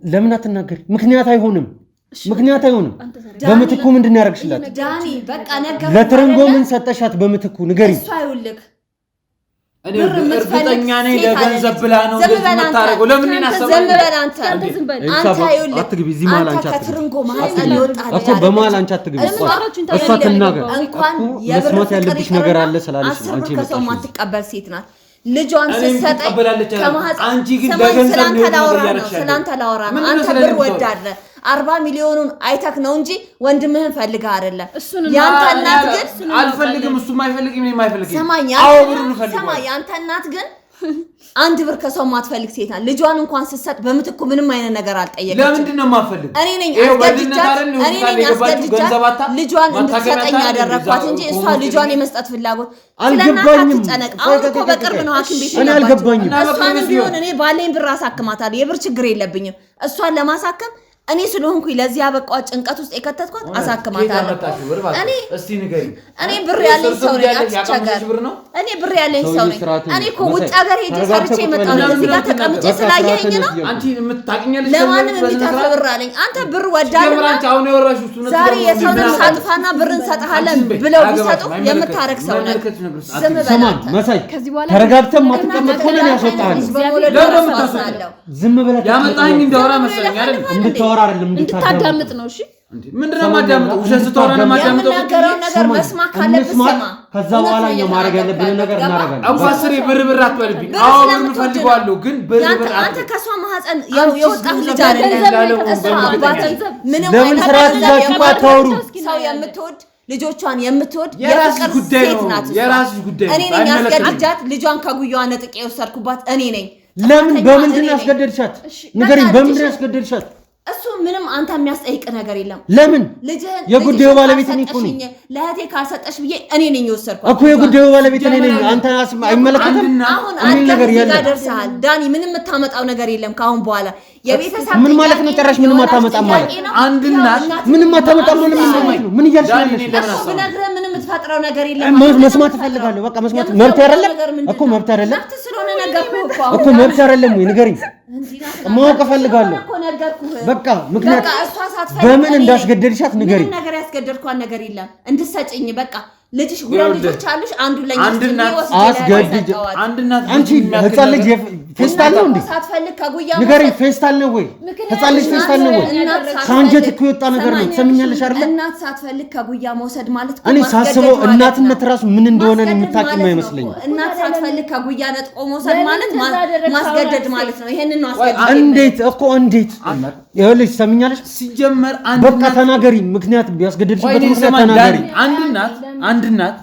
ለምን አትናገሪ? ምክንያት አይሆንም። በምትኩ ምንድን ነው ያደረግሽላት? ዳኒ በቃ ነገር ለትርንጎ ምን ሰጠሻት? በምትኩ ንገሪኝ። እሷ ይውልክ እኔ እርግጠኛ ነኝ ለገንዘብ ብላ ነው የምታረገው። ለምን እናሰበው? ዝም በል አንተ ይውልክ አትግቢ። እዚህ መሀል አንቺ አትግቢ ከትርንጎ ማህፀን ይወጣል እኮ በመሀል አንቺ አትግቢ። እሷ ትናገር። እንኳን መስማት ያለብሽ ነገር አለ ስላለሽ አንቺ ከሰው ማትቀበል ሴት ናት። ልጇን ስትሰጠኝ አንቺ ግን ለገንዘብ ነው ስላንተ ላወራ ነው። አንተ ብር ወዳለ 40 ሚሊዮኑን አይተክ ነው እንጂ ወንድምህን ፈልገህ አይደለም። ያንተ እናት ግን አልፈልግም፣ እሱም አይፈልግም፣ እኔም አይፈልግም። ሰማኝ፣ ያንተ እናት ግን አንድ ብር ከሰው ማትፈልግ ሴት ናት። ልጇን እንኳን ስትሰጥ በምትኩ ምንም አይነት ነገር አልጠየቀችም። ለምንድን ነው የማትፈልግ? እኔ ነኝ አስገድጃት ልጇን እንድትሰጠኝ ያደረኳት እንጂ እሷ ልጇን የመስጠት ፍላጎት አልገባኝም። ስለናት አሁን እኮ በቅርብ ነው ሐኪም ቤት እኔ አልገባኝም። እሷን ቢሆን እኔ ባለኝ ብር አሳክማታለሁ። የብር ችግር የለብኝም። እሷን ለማሳከም እኔ ስለሆንኩኝ ለዚህ ያበቃው ጭንቀት ውስጥ የከተትኳት አሳክማታለሁ። እኔ ብር ያለኝ ሰው ነኝ። አትቸገር። እኔ ብር ያለኝ ሰው ነኝ። እኔ እኮ ውጭ ሀገር ሄጄ ሰርቼ እመጣለሁ። እዚህ ጋር ተቀምጬ ስላየኸኝ ነው። ለማንም የሚተርፍ ብር አለኝ። አንተ ብር ወዳለህ። ዛሬ የሰው ነፍስ አጥፋና ብር እንሰጥሃለን ብለው ቢሰጡ የምታረግ ሰው ነህ። ዝም በላት። ከዚህ በኋላ ተረጋግተህ ማትቀመጥ ከሆነ ያስወጣሃል። ዝም ብለህ ያመጣኸኝ እንደወራ መሰለኝ አይደል? እንድታወራ አይደለም እንድታዳምጥ ነው። እሺ ምንድነው ማዳምጠው? ውሸት ስትወራ ነው ማዳምጠው። ነገር መስማት ካለብህ ስማ። ከዛ በኋላ ነው ማድረግ ያለብን ነገር እናደርጋለን። አውፋስሪ ብር አትበልብኝ። አዎ ምን ፈልጋለሁ ግን ብር አንተ ከሷ ማህፀን የወጣህ ልጅ አይደለም። ለምን ስርዓት ይዛችሁ አታወሩ? ሰው የምትወድ ልጆቿን የምትወድ የፍቅር ሴት ናት። የራስሽ ጉዳይ። እኔ ነኝ ያስገድጃት። ልጇን ከጉያዋ ነጥቄ የወሰድኩባት እኔ ነኝ። ለምን በምንድን ነው ያስገደድሻት? ንገሪኝ፣ በምንድን ነው ያስገደድሻት? እሱ ምንም አንተ የሚያስጠይቅ ነገር የለም። ለምን ልጅህን የጉዳዩ ባለቤት ነኝ እኮ ነኝ። ለእህቴ ካልሰጠሽ ብዬ እኔ ነኝ የወሰድኳት እኮ የጉዳዩ ባለቤት ነኝ። አንተ አይመለከትም። አሁን አንተ ጋር ደርሰሃል ዳኒ። ምንም የምታመጣው ነገር የለም ካሁን በኋላ። የቤተሰብ ምን ማለት ነው? ጭራሽ ምንም አታመጣም ማለት አንድ እናት ምንም አታመጣም ማለት ነው? ምን እያልሽ ነው? ብነግርህ ምንም የምትፈጥረው ነገር የለም። መስማት እፈልጋለሁ። በቃ መስማት መብት አይደለም እኮ? መብት አይደለም ስለሆነ ነገርኩህ እኮ መብት አይደለም ወይ? ንገሪኝ፣ ማወቅ እፈልጋለሁ። በቃ ምክንያት በምን እንዳስገደድሻት ንገሪኝ። ነገር ያስገደድኳት ነገር የለም። እንድትሰጪኝ በቃ ልጅሽ ሁለት ልጆች አሉሽ። አንዱ ለኛ አስገድጅ። አንቺ ህፃን ልጅ ፌስታል ነው እንዴ? ሳትፈልግ ከጉያ ንገሪኝ። ፌስታል ነው ወይ? ህፃን ልጅ ፌስታል ነው ወይ? ከአንጀት እኮ የወጣ ነገር ነው። ትሰሚኛለሽ አይደል? እናት ሳትፈልግ ከጉያ መውሰድ ማለት እኔ ሳስበው እናትነት ራሱ ምን እንደሆነ የምታውቂው አይመስለኝም። እናት ሳትፈልግ ከጉያ ነጥቆ መውሰድ ማለት ማስገደድ ማለት ነው። ይሄንን ነው አስገድድ። እንዴት እኮ እንዴት? ይኸውልሽ ትሰሚኛለሽ? ሲጀመር በቃ ተናገሪ። ምክንያት ቢያስገድድሽበት ምክንያት ተናገሪ። አንድ እናት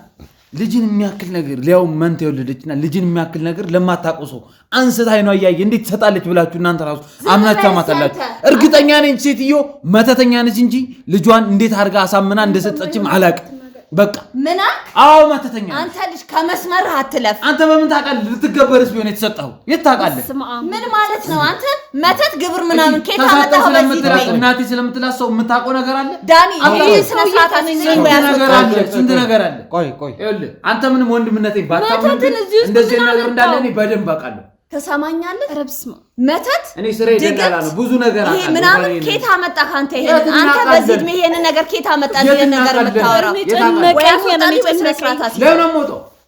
ልጅን የሚያክል ነገር ሊያው መንተ የወለደችና ልጅን የሚያክል ነገር ለማታውቁ ሰው አንስታ አይኗ እያየ እንዴት ትሰጣለች ብላችሁ እናንተ ራሱ አምናችሁ ታማታላችሁ። እርግጠኛ ነኝ ሴትዮ መተተኛ ነች እንጂ ልጇን እንዴት አድርጋ አሳምና እንደሰጠችም አላውቅም። በቃ ምን አዎ መተተኛ አንተ ልጅ ከመስመር አትለፍ። አንተ በምን ታውቃለህ? ልትገበርስ ቢሆን የተሰጠው የት ታውቃለህ? ምን ማለት ነው? አንተ መተት ግብር ምናምን ከየት አመጣኸው? በዚህ ላይ እናቴ ስለምትላሰው የምታውቀው ነገር አለ ዳኒ። ይሄ ስነስርዓት ስንት ነገር አለ። ቆይ ይኸውልህ አንተ ምንም ወንድምነቴ ባታምን እንደዚህ ነገር እንዳለ እኔ በደንብ አውቃለሁ። ተሰማኛለህ? ረብስማ መተት እኔ ስሬ ደጋላ ነው ብዙ ነገር አውቃለሁ። ይሄ ምናምን ከየት አመጣህ አንተ? ይሄን አንተ በዚህ እድሜ ይሄን ነገር ከየት አመጣህ? ይሄን ነገር የምታወራው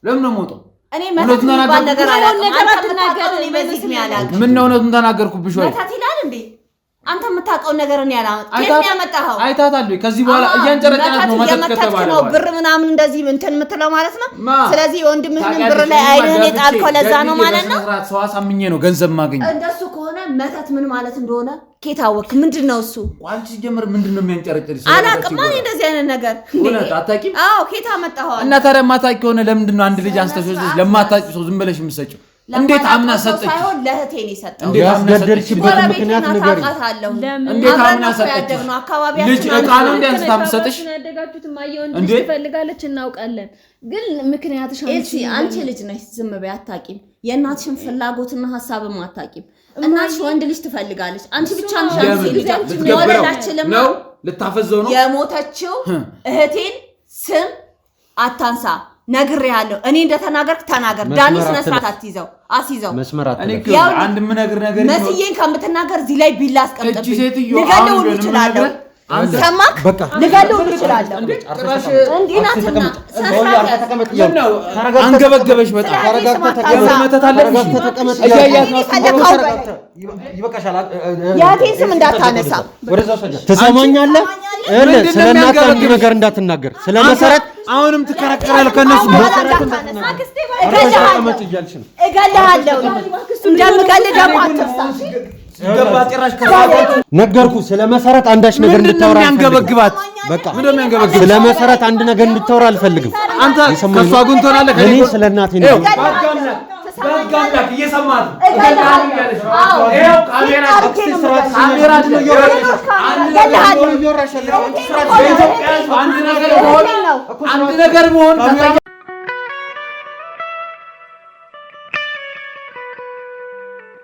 ለምን ነው ሞቶ? እኔ መተት የሚባል ነገር አላውቅም። አንተ ነገር እኔ በዚህ እድሜ አላውቅም። ምን ነው እውነቱን ተናገርኩብሽ ወይ? መተት ይላል እንዴ? አንተ የምታውቀውን ነገር እኔ አላውቅም። ከየት ያመጣኸው? አይታታል። ከዚህ በኋላ እያንጨረጨራት ነው መተት ከተባለ ነው ብር ምናምን እንደዚህ እንትን የምትለው ማለት ነው። ስለዚህ ወንድምህን ብር ላይ አይነን የጣልከው ለዛ ነው ማለት ነው። ሰው አሳምኜ ነው ገንዘብ ማገኘው። እንደሱ ከሆነ መተት ምን ማለት እንደሆነ ከታወክ ምንድነው እሱ? አንቺ ጀመር ምንድነው የሚያንጨረጭር? አላውቅም እኔ እንደዚህ አይነት ነገር እውነት አታውቂም? አዎ ከታ መጣኸው እና ታዲያ ማታውቂ ከሆነ ለምንድነው አንድ ልጅ አንስተሽ ለማታውቂ ሰው ዝም ብለሽ የምትሰጪው? እንዴት አምና ሰጠች? ሳይሆን ለእህቴ ነው የሰጠው። ያስገደልሽበት ምክንያት ነገር እንዴት አምና ሰጠች? ልጅ ዕቃ ነው እንዴ አንስታ የምትሰጥሽ? ያደጋችሁት ማየውን ትፈልጋለች እናውቃለን፣ ግን ምክንያትሽ አንቺ ልጅ ነሽ። ዝም በይ አታውቂም። የእናትሽን ፍላጎትና ሀሳብም አታውቂም። እናትሽ ወንድ ልጅ ትፈልጋለች። አንቺ ብቻ ነሽ አንቺ ልጅ ወለዳችልም ነው ልታፈዘው ነው የሞተችው እህቴን ስም አታንሳ። ነግሬሃለሁ። እኔ እንደተናገርክ ተናገር። ዳኒ ስነ ስርዓት አስይዘው መስመራት አንድ ምን ነገር መስዬን ከምትናገር እዚህ ላይ ቢላ አስቀምጥብኝ። ልገለው ሁሉ እችላለሁ። ሰማክ? ልገለው ሁሉ እችላለሁ። እንዲህ ናትና አንገበገበሽ። በጣም የእህቴን ስም እንዳታነሳ ትሰማኛለህ? ስለ እናት አንድ ነገር እንዳትናገር። ስለ መሰረት አሁንም ትከራከራለህ ከነሱ። እገልሃለሁ። እንደምገልህ ደግሞ አትርሳ። ነገርኩህ። ስለ መሰረት አንዳች ነገር እንድታወራ ያንገበግባት። በቃ ስለ መሰረት አንድ ነገር እንድታወራ አልፈልግም። አንተ ከሷ ጉን ትሆናለህ። እኔ ስለ እናቴ ነው በጋምላክ እየሰማህ አንድ ነገር